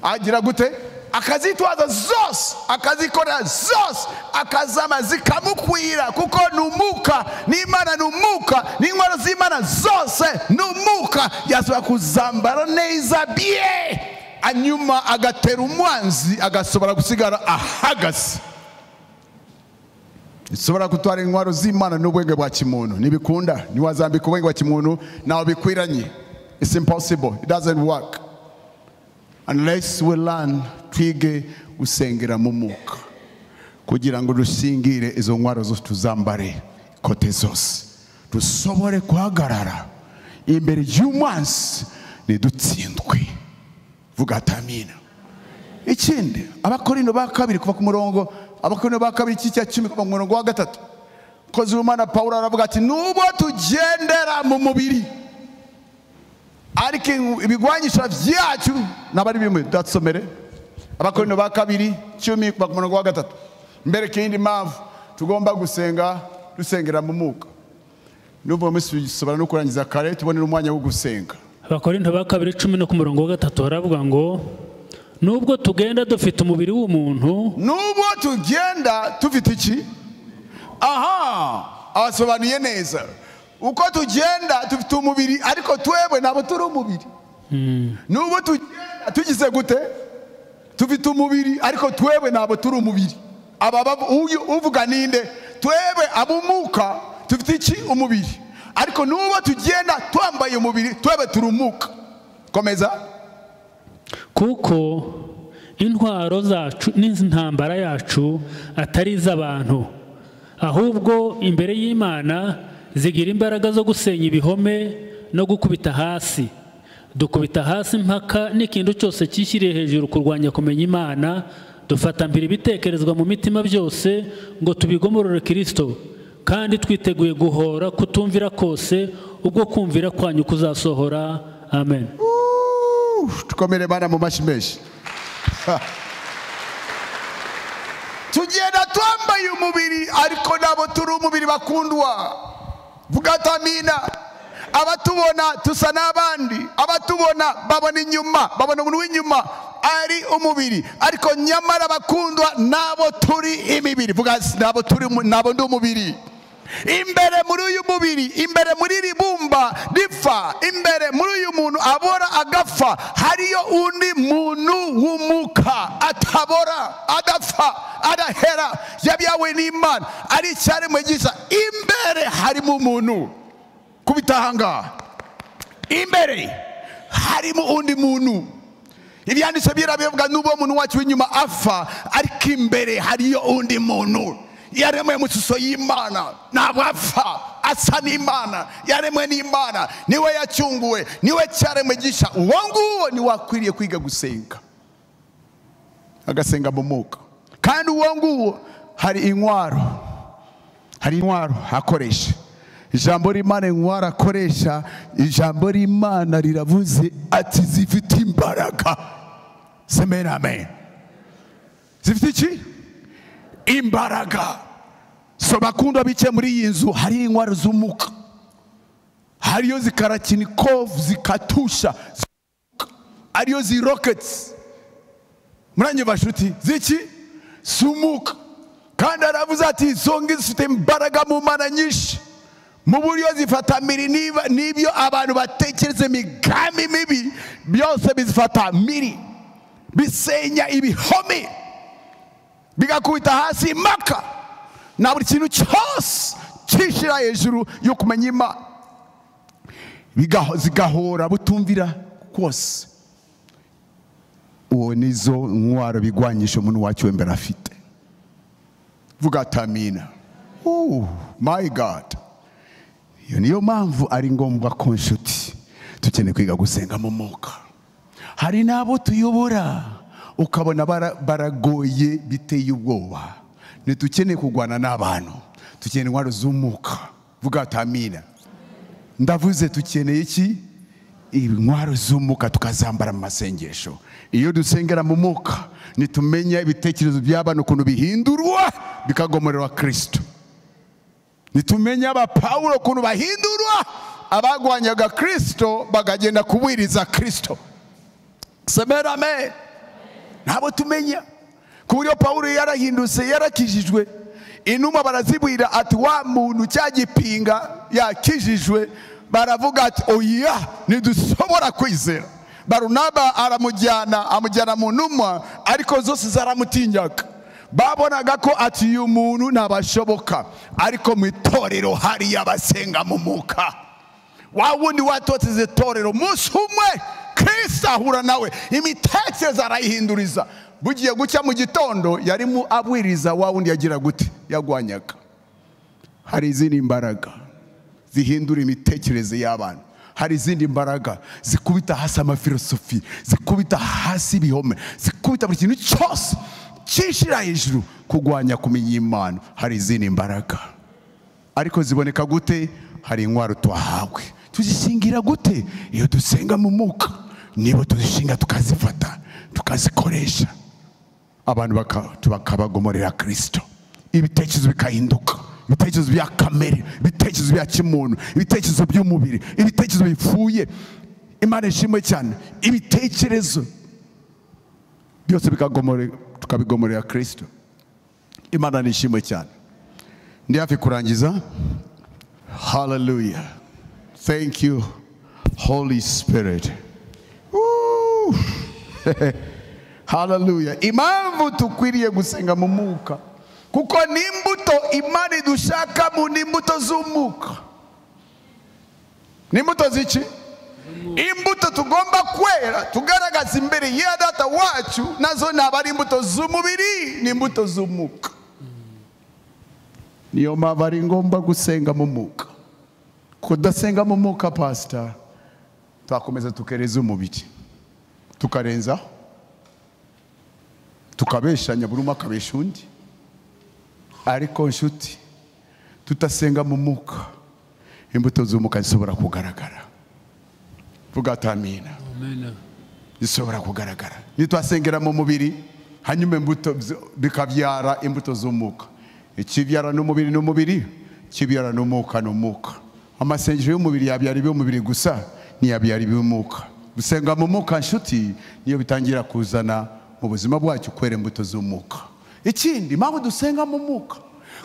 Agira gute? Akazitwaza zose, akazikorera zose, akazama zikamukwira, kuko n'umwuka, n'Imana n'umwuka, n'intwaro z'Imana zose n'umwuka. Yasobora kuzambara neza bie, anyuma agatera umwanzi agasobora gusigara ahagaze. Isobora gutwara intwaro z'Imana n'ubwenge bwa kimuntu. Nibikunda niwazambika ubwenge bwa kimuntu nawe bikwiranye. It's impossible. It doesn't work unless we learn twige gusengera mu mwuka, kugira ngo dusingire izo ntwaro zose, tuzambare kote zose, dusobore guhagarara imbere y'umwanzi nidutsindwe. Vuga atamina. Ikindi, Abakorinto ba kabiri kuva ku murongo, Abakorinto ba kabiri 10 kuva ku murongo wa 3, kozi w'Imana Paulo aravuga ati nubwo tugendera mu mubiri, ariko ibigwanyisha vyacu nabari bimwe. Datsomere Abakorinto ba kabiri 10 kuva ku murongo wa 3. Mbere kindi mpamvu tugomba gusenga, dusengera mu mwuka. Nubwo musobora no kurangiza kare, tubonera umwanya wo gusenga. Abakorinto ba kabiri 10 no ku murongo wa 3 haravuga ngo nubwo tugenda dufite umubiri w'umuntu, nubwo tugenda dufite iki? Abasobanuye neza. Uko tugenda dufite umubiri, ariko twebwe nabo turi umubiri. Nubwo tugenda tugize gute? Dufite umubiri, ariko twebwe nabo turi umubiri. Uvuga ninde? Twebwe ab'umwuka dufite iki? Umubiri. Ariko nubwo tugenda twambaye umubiri, twebwe turi umwuka. Komeza. Kuko intwaro zacu n'intambara yacu atari iz'abantu, ahubwo imbere y'Imana zigira imbaraga zo gusenya ibihome no gukubita hasi. Dukubita hasi impaka n'ikintu cyose cyishyiriye hejuru kurwanya kumenya Imana, dufata mbere ibitekerezwa mu mitima byose ngo tubigomorore Kristo, kandi twiteguye guhora kutumvira kose ubwo kumvira kwanyu kuzasohora. Amen. Tukomere bana mu mashyi menshi. Tugenda twambaye umubiri ariko nabo turi umubiri bakundwa. Vuga ati amina. Abatubona tusa n'abandi, abatubona babona inyuma, babona umuntu w'inyuma ari umubiri, ariko nyamara bakundwa nabo turi imibiri. Vuga nabo ndi umubiri. Imbere muri uyu mubiri, imbere muri ribumba ripfa, imbere muri uyu muntu abora agapfa, hariyo undi muntu w'umwuka atabora, adapfa, adahera, yabyawe n'Imana, ari icyaremwe gishya. Imbere harimo umuntu. Kubitahanga imbere harimo undi muntu. Ibyanditse birabivuga n'ubwo umuntu wacu w'inyuma apfa, ariko imbere hariyo undi muntu yaremwe mu shusho y'Imana, ntabwo apfa, asa n'Imana, yaremwe n'Imana, niwe yacyunguwe, niwe cyaremwe gishya. Uwo nguwo ni wakwiriye kwiga gusenga, agasenga mu mwuka. Kandi uwo nguwo hari intwaro akoresha. Ijambo ry'Imana intwaro akoresha, ijambo ry'Imana riravuze ati zifite imbaraga. Semena amen. Zifite iki? Imbaraga. So bakundwa bice muri iyi nzu hari intwaro z'umwuka, hariyo zikarachinikov, zikatusha, hariyo zi rockets. Muranye bashuti ziki sumuka. Kandi aravuze ati zongi zifite imbaraga mu mana nyinshi, mu buryo zifata miri n'ibyo abantu batekereza imigambi mibi byose bizifata miri, bisenya ibihome, bigakubita hasi maka, na buri kintu cyose cyishira hejuru yo kumenya Imana, zigahora butumvira kose. Uwo nizo ntwaro bigwanyisha umuntu wacu wembere afite. Vuga tamina. Oh my God. Iyo niyo mpamvu ari ngombwa ko nshuti dukeneye kwiga gusenga mu mwuka. Hari nabo tuyobora ukabona baragoye biteye ubwoba. Ntidukeneye kugwana n'abantu, dukeneye intwaro z'umwuka. Vuga tamina. Ndavuze dukeneye iki? Intwaro z'umwuka tukazambara mu masengesho. Iyo dusengera mu mwuka nitumenya ibitekerezo by'abantu ukuntu bihindurwa bikagomorerwa Kristo. Nitumenya aba Paulo ukuntu bahindurwa, abagwanyaga Kristo bagagenda kubwiriza Kristo. Semera amen. Nabo tumenya ku buryo Paulo yarahindutse, yarakijijwe, inuma barazibwira ati wa muntu cyagipinga yakijijwe, baravuga ati oya ntidushobora kwizera. Barunaba amujyana mu ntumwa, ariko zose zaramutinyaga. Babonaga ko ati uyu muntu ntabashoboka, ariko mu itorero hari abasenga mu mwuka. Wa wundi watoteze itorero, umunsi umwe Kristo ahura nawe, imitekerereze arayihinduriza. Bugiye gucya mu gitondo yarimo abwiriza, wa wundi yagira gute? Yagwanyaga. Hari izindi imbaraga zihindura imitekerereze y'abantu. Hari izindi imbaraga zikubita hasi amafilosofi, zikubita hasi ibihome, zikubita buri kintu cyose cyishira hejuru kugwanya kumenya Imana. Hari izindi imbaraga, ariko ziboneka gute? Hari intwaro twahawe. Tuzishingira gute? Iyo dusenga mu mwuka nibo tuzishinga, tukazifata, tukazikoresha, abantu bakabagomorera Kristo. Ibitekerezo bikahinduka, ibitekerezo bya kamere, ibitekerezo bya kimuntu, ibitekerezo by'umubiri, ibitekerezo bipfuye. Imana ishimwe cyane. Ibitekerezo byose tukabigomorera Kristo. Imana nishimwe cyane. Ndi hafi kurangiza. Hallelujah. Thank you Holy Spirit. Hallelujah. Impamvu tukwiriye gusenga mu mwuka kuko n'imbuto Imana idushaka mu n'imbuto z'umwuka. N'imbuto ziki? Imbuto tugomba kwera tugaragaza imbere ya Data wacu, nazo nabari imbuto z'umubiri n'imbuto z'umwuka. Niyo mpamvu ari ngombwa gusenga mu mwuka. Kudasenga mu mwuka pastor, twakomeza tukereza umubiri, tukarenzaho, tukabeshanya, buri umwe akabesha undi. Ariko nshuti, tutasenga mu mwuka imbuto z'umwuka zishobora kugaragara. Vuga ati amina. Amen. Zishobora kugaragara. Nitwasengera mu mubiri hanyuma imbuto bikabyara imbuto z'umwuka. Ikibyara n'umubiri n'umubiri, kibyara n'umwuka n'umwuka. Amasengesho y'umubiri yabyara iby'umubiri gusa, ntiyabyara iby'umwuka. Gusenga mu mwuka nshuti niyo bitangira kuzana mu buzima bwacu kwera imbuto z'umwuka. Ikindi impamvu dusenga mu mwuka,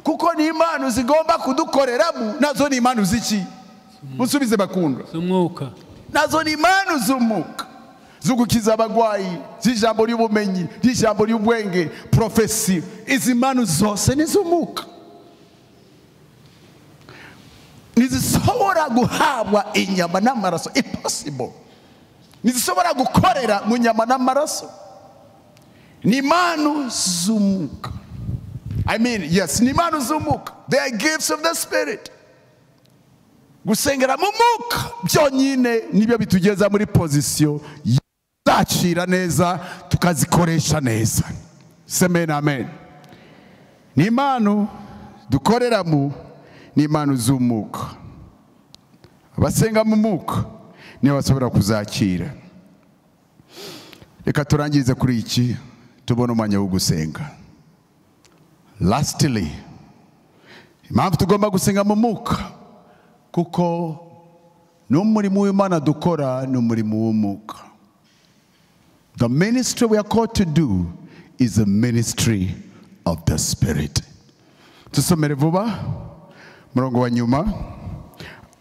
kuko ni impano zigomba kudukoreramo, nazo ni impano z'iki? Musubize bakundwa. Z'umwuka. Nazo ni impano z'umwuka, zo gukiza abagwayi, z'ijambo ry'ubumenyi, z'ijambo ry'ubwenge, profesi. Izi impano zose ni z'umwuka, ntizishobora guhabwa inyama n'amaraso. Impossible. Ntizishobora gukorera mu nyama n'amaraso. Ni impano z'umwuka. I mean, yes, ni impano z'umwuka. They are gifts of the Spirit. Gusengera mu mwuka byonyine nibyo bitugeza muri pozisiyo zacira neza, tukazikoresha neza. Amen, amen. Ni impano dukoreramo, ni impano z'umwuka. Abasenga mu mwuka niyo bashobora kuzakira. Reka turangize kuri iki, tubone umwanya wo gusenga. Lastly, impamvu tugomba gusenga mu mwuka, kuko n'umurimo w'Imana dukora n'umurimo w'umwuka. The ministry we are called to do is a ministry of the Spirit. Tusomere vuba murongo wa nyuma,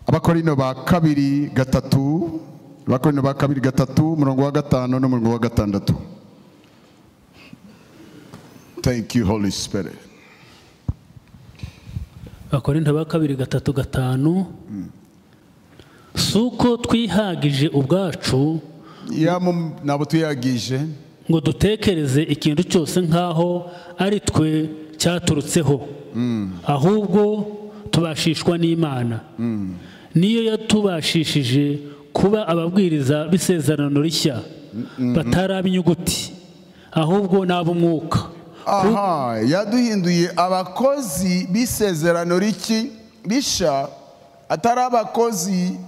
Abakorino ba kabiri gatatu, Abakorino ba kabiri gatatu murongo wa 5 no murongo wa 6. Thank you, Holy Spirit. Abakorino ba kabiri gatatu 5. Suko twihagije ubwacu, nabo tuyagije, ngo dutekereze ikintu cyose nkaho ari twe cyaturutseho, ahubwo tubashishwa n'Imana. Niyo yatubashishije kuba ababwiriza b'isezerano rishya, bataraba inyuguti, ahubwo n'ab'umwuka. Aha, yaduhinduye abakozi b'isezerano rishya, atari abakozi,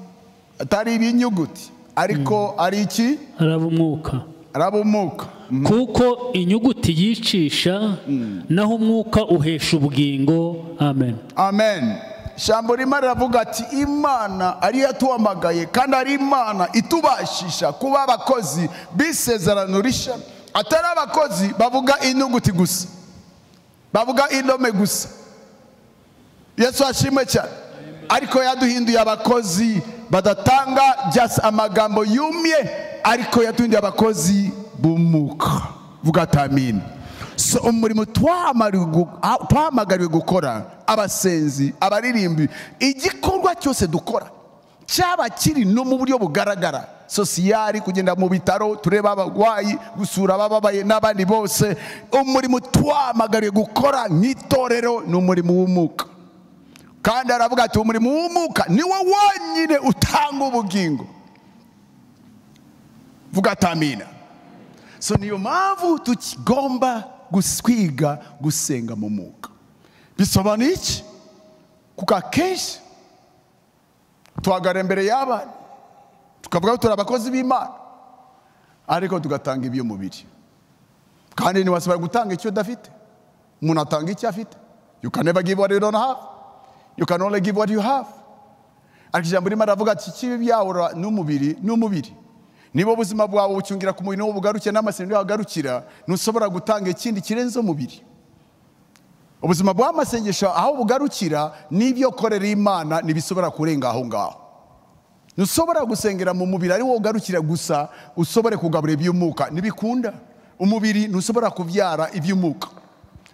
atari ibinyuguti, ariko ari iki? Arab'umwuka. Arab'umwuka. Kuko inyuguti yicisha, naho umwuka uhesha ubugingo. Amen. Amen. Ijambo rimwe riravuga ati Imana ari yatuhamagaye kandi ari Imana itubashisha kuba abakozi b'isezerano rishya, atari abakozi bavuga inyuguti gusa, bavuga indome gusa. Yesu ashimwe cyane. Ariko yaduhinduye abakozi badatanga just amagambo yumye, ariko yaduhinduye abakozi b'umwuka. Vuga ati amen. So umurimo twahamagariwe gukora, abasenzi, abaririmbi, igikorwa cyose dukora cyaba kiri no mu buryo bugaragara, sosiyali, kugenda mu bitaro tureba abagwayi, gusura abababaye n'abandi bose, umurimo twahamagariwe gukora nk'itorero ni umurimo w'umwuka. Kandi aravuga ati umurimo w'umwuka niwo wonyine utanga ubugingo. Vuga ati amina. So niyo mpamvu tukigomba kwiga gusenga mu mwuka. Bisobanuye iki? Kuko akenshi tuhagara imbere y'abana tukavuga ko turi abakozi b'Imana, ariko tugatanga iby'umubiri. Kandi ntiwasubira gutanga icyo udafite. Umuntu atanga icyo afite. You can never give what you don't have. You can only give what you have. Ariko ijambo rimwe aravuga ati ikibi byahura n'umubiri. Niba ubuzima bwawe ucyungira ku mubiri n'uwo bugarukira n'amasengesho yagarukira, ntushobora gutanga ikindi kirenze umubiri. Ubuzima bw'amasengesho aho bugarukira n'ibyo korera Imana nibisobora kurenga aho ngaho. Ntushobora gusengera mu mubiri ari wo ugarukira gusa, usobore kugabura iby'umwuka, nibikunda. Umubiri ntushobora kubyara iby'umwuka.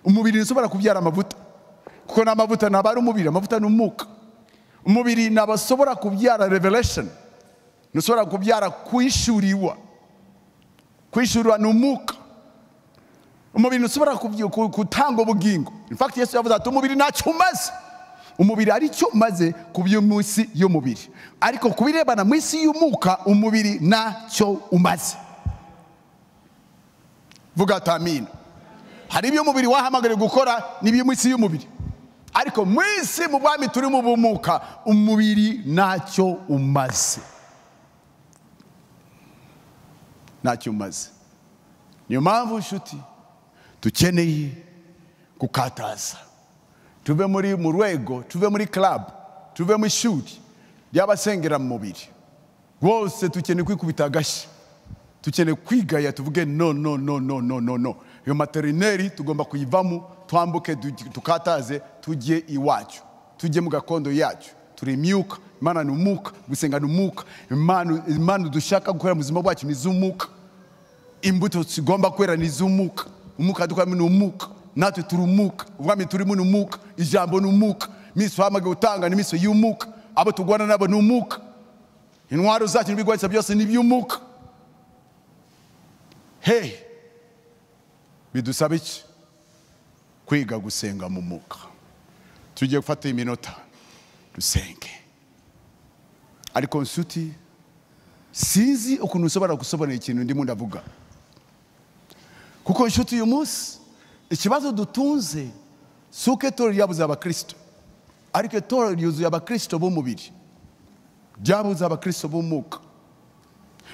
Umubiri ntushobora kubyara amavuta, kuko n'amavuta ntabari umubiri, amavuta ni umwuka. Umubiri ntabasobora kubyara revelation, ntushobora kubyara kwishuriwa. Kwishuriwa ni umwuka. Umubiri ntushobora gutanga ubugingo. In fact Yesu yavuze ati umubiri ntacyo umaze. Umubiri ari cyo umaze ku by'umunsi y'umubiri, ariko kubirebana mu isi y'umwuka umubiri ntacyo umaze. Vuga ati amina. Hari ibyo umubiri wahamagariwe gukora n'ibyo mu isi y'umubiri. ariko mu isi mu bwami turi mu bumuka umubiri ntacyo umaze, ntacyo umaze. Niyo mpamvu inshuti dukeneye gukataza, tuve mu rwego, tuve muri club, tuve mu ishuri ry'abasengera mu mubiri. Rwose dukeneye kwikubita agashyi, dukeneye kwigaya, tuvuge no. Iyo materineri tugomba kuyivamo, twambuke tukataze, tujye iwacu, tujye mu gakondo yacu. Turi imyuka, Imana ni umwuka, gusenga ni umwuka. Imana dushaka gukora mu buzima bwacu ni iz'umwuka. Imbuto tugomba kwera ni iz'umwuka. Umwuka dukoramo ni umwuka, natwe turi umwuka. Ubwami turimo ni umwuka, ijambo ni umwuka, imiso hamagaye utanga ni imiso y'umwuka, abo tugwana nabo ni umwuka, intwaro zacu n'ibigwanisha byose ni iby'umwuka. Bidusaba iki? Kwiga gusenga mu mwuka. Tugiye gufata iminota dusenge. Ariko nshuti, sinzi ukuntu usobora gusobanura ikintu ndimo ndavuga, kuko nshuti uyu munsi ikibazo dutunze si uko itorero ryabuze abakristo, ariko itorero ryuzuye abakristo b'umubiri, ryabuze abakristo b'umwuka.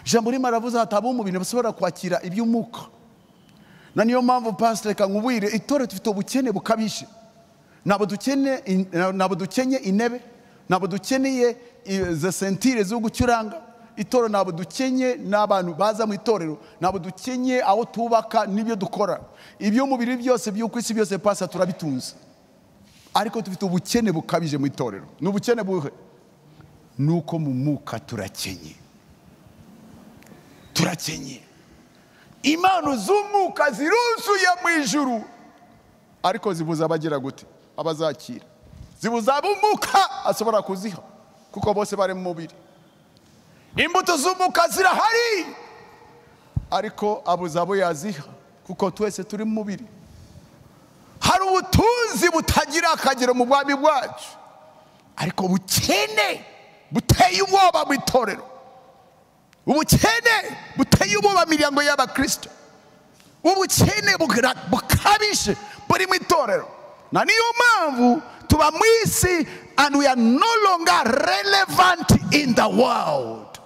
Ijambo rimwe aravuze ati ab'umubiri basobora kwakira iby'umwuka. Na niyo mpamvu pastor reka nkubwire, itorero dufite ubukene bukabije. Nabo dukenye intebe, nabo dukeneye izo sentire zo gucuranga. Itorero nabo dukenye n'abantu baza mu itorero, nabo dukenye aho tubaka n'ibyo dukora. Ibyo mubiri byose by'uko isi byose pastor turabitunze, ariko dufite ubukene bukabije mu itorero. N'ubukene buhe? Nuko mu mwuka turakenye. Impano z'umwuka ziruzuye mu ijuru, ariko zibuza abagira gute? Abazakira. Zibuza ab'umwuka asobora kuziha, kuko bose bari mu mubiri. Imbuto z'umwuka zirahari, ariko abuza abo yaziha, kuko twese turi mu mubiri. Hari ubutunzi butagira akagero mu bwami bwacu, ariko bukene buteye ubwoba mu itorero. Ubukene buteye ubwoba miryango y'abakristo. Ubukene bukabije buri mu itorero. Na niyo mpamvu tuba mu isi and we are no longer relevant in the world.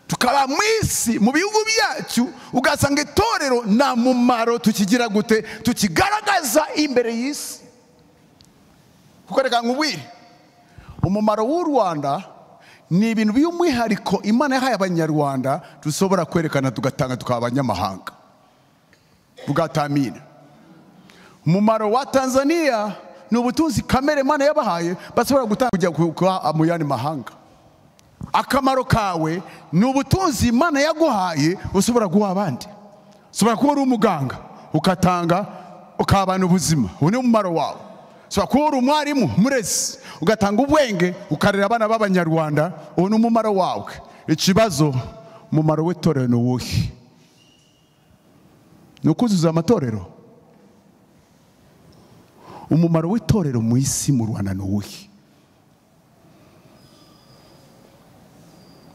Tukaba mu isi mu bihugu byacu ugasanga itorero nta mumaro tukigira gute, tukigaragaza imbere y'isi. Kuko reka nkubwire, umumaro w'u Rwanda ni ibintu by'umwihariko Imana yahaye abanyarwanda dusobora kwerekana tugatanga tukaba abanyamahanga. Bugatamina. Umumaro wa Tanzania ni ubutunzi kamere Imana yabahaye basobora gutanga kujya mu yandi mahanga. Akamaro kawe ni ubutunzi Imana yaguhaye usobora guha abandi. Usobora kuba uri umuganga ukatanga ukabana ubuzima, uwo ni umumaro wawe. Usobora kuba uri umwarimu murezi ugatanga ubwenge ukarera abana b'abanyarwanda, uwo ni umumaro wawe. Ikibazo, umumaro w'itorero ni uwuhe? Ni ukuzuza amatorero. Umumaro w'itorero mu isi mu Rwanda ni uwuhe?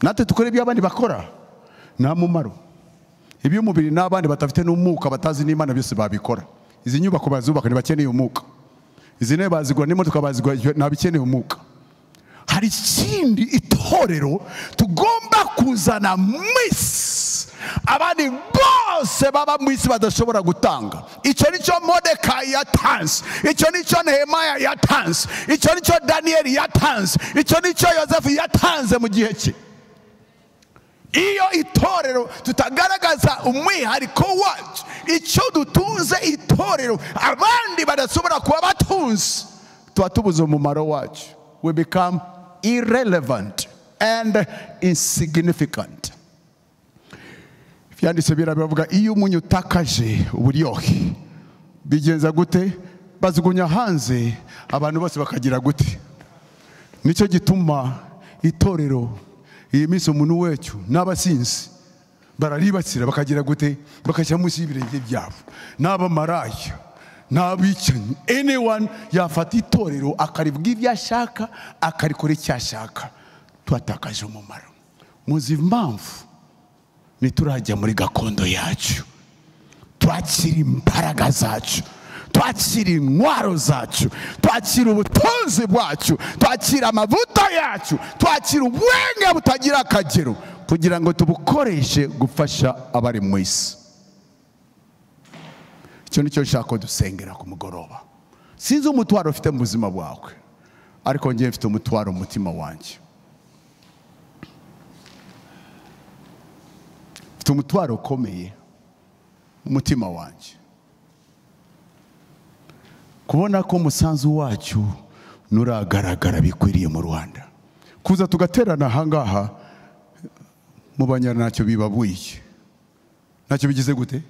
Natwe tukora ibyo abandi bakora, nta mumaro. Iby'umubiri n'abandi batafite n'umwuka batazi n'Imana byose babikora. Izi nyubako bazubaka ntibakeneye umwuka, izi ntebe bazigura n'imodoka bazigura ntabikeneye umwuka. Hari ikindi itorero tugomba kuzana mu isi abandi bose baba mu isi badashobora gutanga. Icyo nicyo Modekai yatanze, icyo nicyo Nehemiya yatanze, icyo nicyo Daniyeli yatanze, icyo nicyo Yosefu yatanze mu gihe cye. Iyo itorero tutagaragaza umwihariko wacu, icyo dutunze itorero abandi badashobora kuba batunze, tuba tubuze umumaro wacu. We become irrelevant and insignificant. Byanditse biravuga iyo umunyu utakaje uburyohe bigenza gute? Bazugunya hanze abantu bose bakagira gute? Nicyo gituma itorero iyi minsi umuntu wecu n'abasinzi bararibasira bakagira gute? Bakajya munsi y'ibirenge byabo. N'abamaraya, n'abicanyi, anyone yafata itorero akarivuga ibyo ashaka akarikora icyo ashaka, twatakaje umumaro. Muzi impamvu? Niturajya muri gakondo yacu, twakira imbaraga zacu, twakira intwaro zacu, twakira ubutunzi bwacu, twakira amavuta yacu, twakira ubwenge butagira akagero kugira ngo tubukoreshe gufasha abari mu isi. Icyo nicyo nshaka dusengera ku mugoroba. Sinzi umutwaro ufite mu buzima bwawe, ariko njye mfite umutwaro mu mutima wanjye. Mfite umutwaro ukomeye mu mutima wanjye, kubona ko umusanzu wacu nuragaragara bikwiriye mu Rwanda. Kuza tugaterana ahangaha mu banyarwanda bibabuye, ntacyo bigize gute?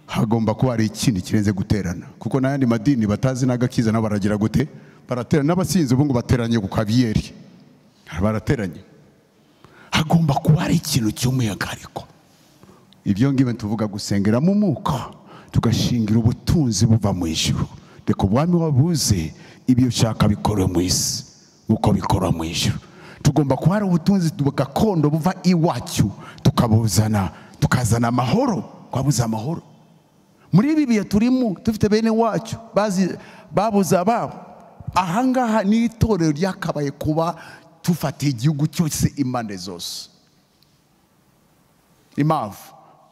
Hagomba kuba hari ikindi kirenze guterana, kuko n'ayandi madini batazi n'agakiza nabo baragira gute? Baraterana. N'abasinzi ubu ngo bateranye ku kabiyeri, barateranye. Hagomba kuba hari ikintu cy'umwihariko. Ibyo ngibe tuvuga gusengera mu mwuka, tugashingira ubutunzi buva mu ijuru. Reka ubwami wabuze, ibyo ushaka bikorewe mu isi uko bikora mu ijuru. Tugomba kuba hari ubutunzi gakondo buva iwacu, tukabuzana, tukazana amahoro. Kwabuze amahoro muri ibi bihe turimo, dufite bene wacu babuze ababo. Ahangaha ni itorero ryakabaye kuba tufatiye igihugu cyose impande zose. Impamvu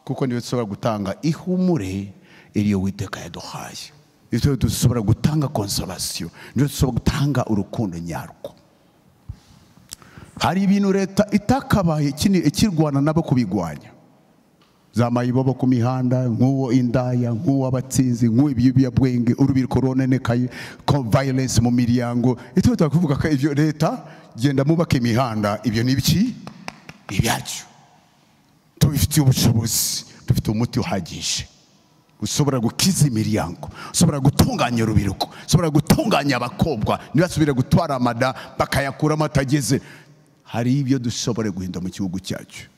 kuko niwe dushobora gutanga ihumure iriyo Uwiteka yaduhaye. Niwe dushobora gutanga consolation, niwe dushobora gutanga urukundo nyarwo. Hari ibintu leta itakabaye ikirwana nabo kubigwanya. Za mayibobo ku mihanda, nk'uwo indaya, nk'uwo abatsinzi, nk'uwo ibiyobyabwenge, urubyiruko ronenekaye, violence mu miryango. Ito twakuvuga ko ivyo leta genda mubaka imihanda, ibyo ni biki? Ibyacu. Tubifitiye ubushobozi, dufite umuti uhagije. Ushobora gukiza imiryango, ushobora gutunganya urubyiruko, ushobora gutunganya abakobwa, ntibasubire gutwara amada bakayakuramo atageze. Hari ibyo dushobora guhinda mu gihugu cyacu.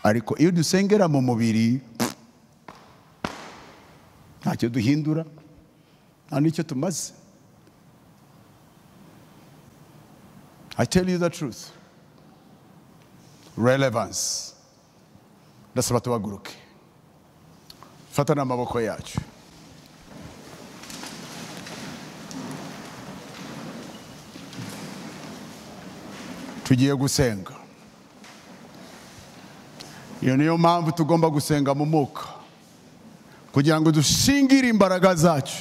Ariko iyo dusengera mu mubiri, ntacyo duhindura, nta n'icyo tumaze. I tell you the truth. Relevance. Ndasaba tubaguruke. Fata n'amaboko yacu. Tugiye gusenga. Iyo niyo mpamvu tugomba gusenga mu mwuka, kugira ngo dushingire imbaraga zacu,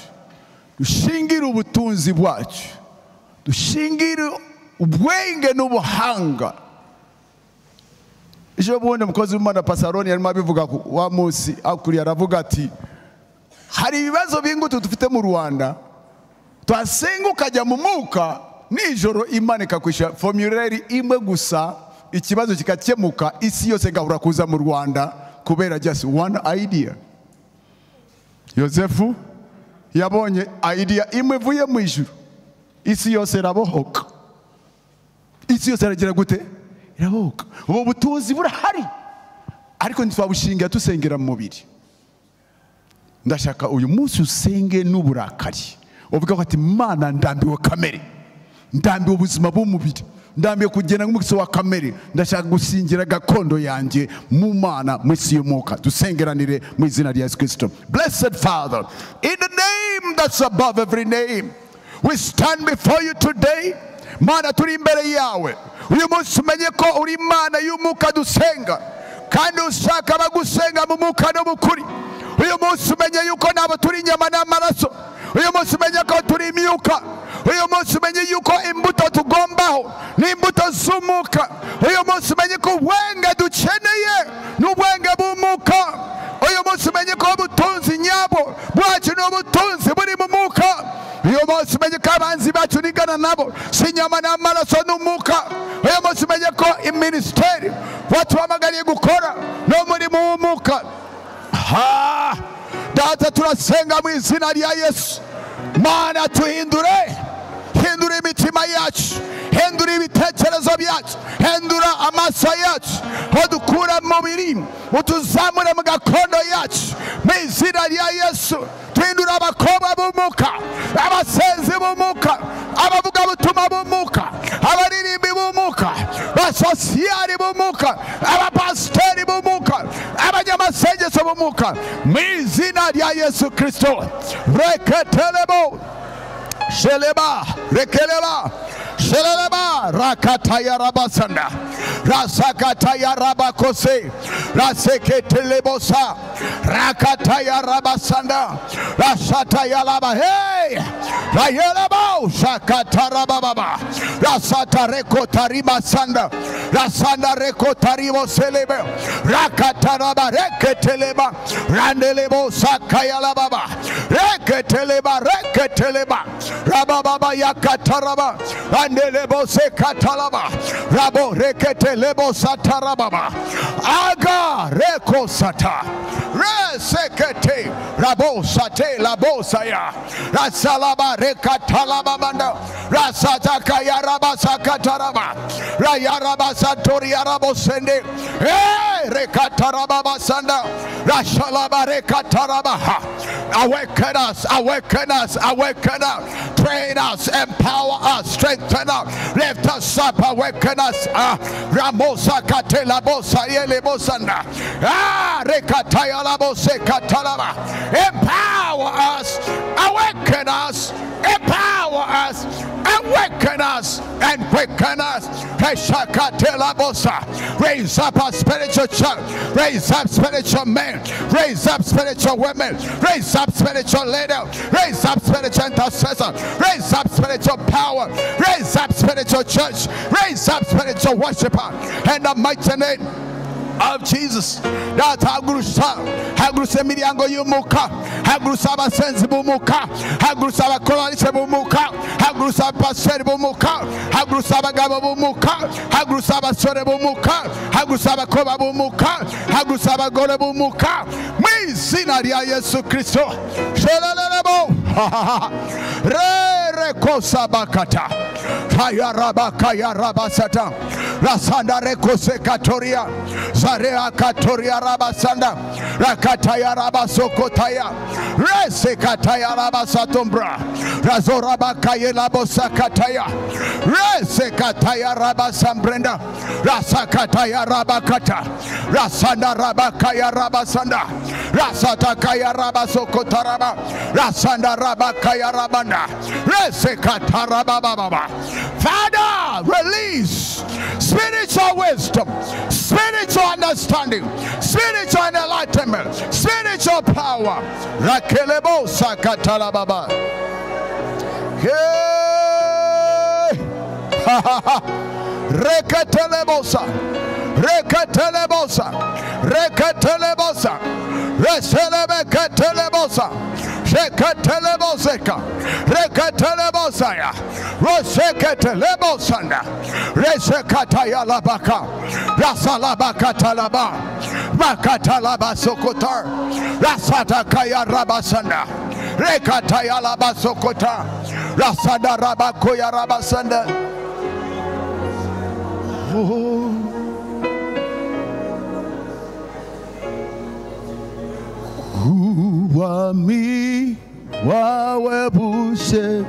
dushingire ubutunzi bwacu, dushingire ubwenge n'ubuhanga. Ejo bundi umukozi w'Imana Pasaroni yarimo abivuga wa munsi akuri, aravuga ati hari ibibazo bingutu dufite mu Rwanda, twasenga ukajya mu mwuka, nijoro Imana ikakwisha formulaire imwe gusa, ikibazo kikakemuka, isi yose gahura kuza mu Rwanda kubera just one idea. Yosefu yabonye idea imwe vuye mu ijuru, isi yose irabohoka. Isi yose iragira gute? Irabohoka. Ubu butunzi burahari, ariko ntitwabushinga tusengera mu mubiri. Ndashaka uyu munsi usenge n'uburakari, uvuga ati Mana, ndambiwe kamere, ndambiwe ubuzima bw'umubiri, ndambiye kugenda nk'umukisi wa kamere, ndashaka gusingira gakondo yanjye mu Mana, mu isi y'umwuka. Dusengeranire mu izina rya Yesu Kristo. Blessed Father, in the name that's above every name, we stand before you today. Mana, turi imbere yawe uyu munsi, umenye ko uri Imana y'umwuka dusenga, kandi ushaka abagusenga mu mwuka no mu kuri. Uyu munsi umenye yuko nabo turi inyama n'amaraso. Uyu munsi umenye ko turi imyuka. Uyu munsi umenye yuko imbuto tugombaho ni imbuto z'umwuka. Uyu munsi umenye ko ubwenge dukeneye n'ubwenge bw'umwuka. Uyu munsi umenye ko ubutunzi nyabo bwacu ni ubutunzi buri mu mwuka. Uyu munsi umenye ko abanzi bacu nigana nabo si inyama n'amaraso n'umwuka. Uyu munsi umenye ko iministeri watuhamagariye gukora n'umurimo w'umwuka. Data, turasenga mu izina rya Yesu. Mana, tuhindure, hindura imitima yacu, hindura ibitekerezo byacu, hindura amaso yacu, udukura mu mubiri, utuzamure mu gakondo yacu mu izina rya Yesu. Tuhindura abakobwa b'umwuka, abasenzi b'umwuka, abavugabutumwa b'umwuka, abaririmbi b'umwuka, abasosiyali b'umwuka, abapasiteri b'umwuka, abanyamasengesho bumuka mu izina rya Yesu Kristo. Reketelebo sheleba rekeleba sheleba rakataya rabasanda rasakataya rabakose raseketelebosa rakataya rabasanda rasataya laba hey rayelebo shakatarababa rasata rekotarima sanda rasanda rekotaribo selebe rakataraba reketeleba randelebo sakaya lababa reketeleba rababa yakataraba andelebo sekatalaba rabo reketelebo satarababa aga reko sata resekete rabo sate labo saya rasalaba rekatalaba banda rasataka yaraba sakataraba rayaraba satori yarabo sende rekataraba basanda rashalaba rekataraba. Awaken us, awaken us, awaken us, train us, empower us, strengthen us, lift us up, awaken us. Ramosa katela bosa yele bosanda. Rekataya la bose katalaba. Empower us, awaken us, empower us, awaken us, and quicken us. Raise up a spiritual church, raise up spiritual men, raise up spiritual women, raise up spiritual leader, raise up spiritual intercessor, raise up spiritual power, raise up spiritual church, raise up spiritual worshiper in the mighty name of Jesus. That's Hagurusa Miriango Yumuka, Hagurusaba Sensibumuka, Hagurusaba Kolalise Bumuka, Hagurusaba Paseribuka, Hagurusaba Gababumuka, Hagurusaba Sorebumuka, Hagurusaba Kobabumuka, Hagurusaba Gorebumuka, Mizina Yesu Christo, Shelalabo, Rekosa Bakata, Hayarabaka Rabasata, Rasanda Rekose Katoria, Zarea Katoria Rabasanda, Rakataya Rabasokotaya, Resekataya Rabasatombra, Razorabakaya Labosakataya, Resekataya Rabasambrenda, Rasakataya Rabakata, Rasanda Rabakaya Rabasanda, Rasatakaya Rabasokotaraba, Rasanda Rabakaya Rabanda, Resekatarababa. Father, release spiritual wisdom, spiritual understanding, spiritual enlightenment, spiritual power. Rakelebo sakatalababa. Hey! Reketelebosa. Reketelebosa. Reketelebosa. Reselebekatelebosa. Shekateleboseka. Reketelebosaya. Roseketelebosanda. Resekataya labaka. Rasalabakatalaba. Makatalaba sokotar. Rasatakaya rabasanda. Rekataya labasokota. Rasada rabakoya rabasanda. Wami wawebushe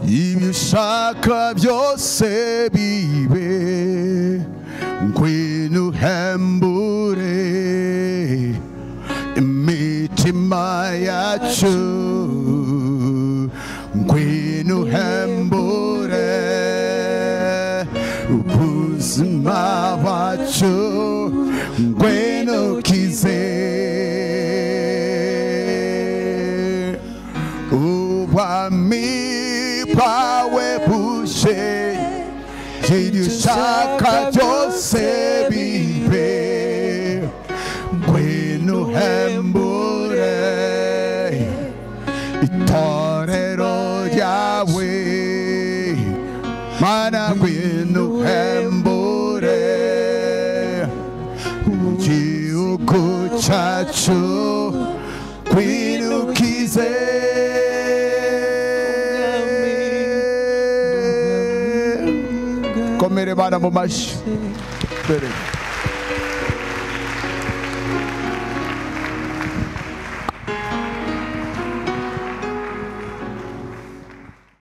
ibishaka byose bibe ngwino hembure imitima yacu ngwino hembure ubuzima wacu ngwino kize Wami pawe bushe ibishaka byose bibe ngwino hembure itorero ryawe mana ngwino hembure igihugu cyacu ngwino kize komere bana mu mashi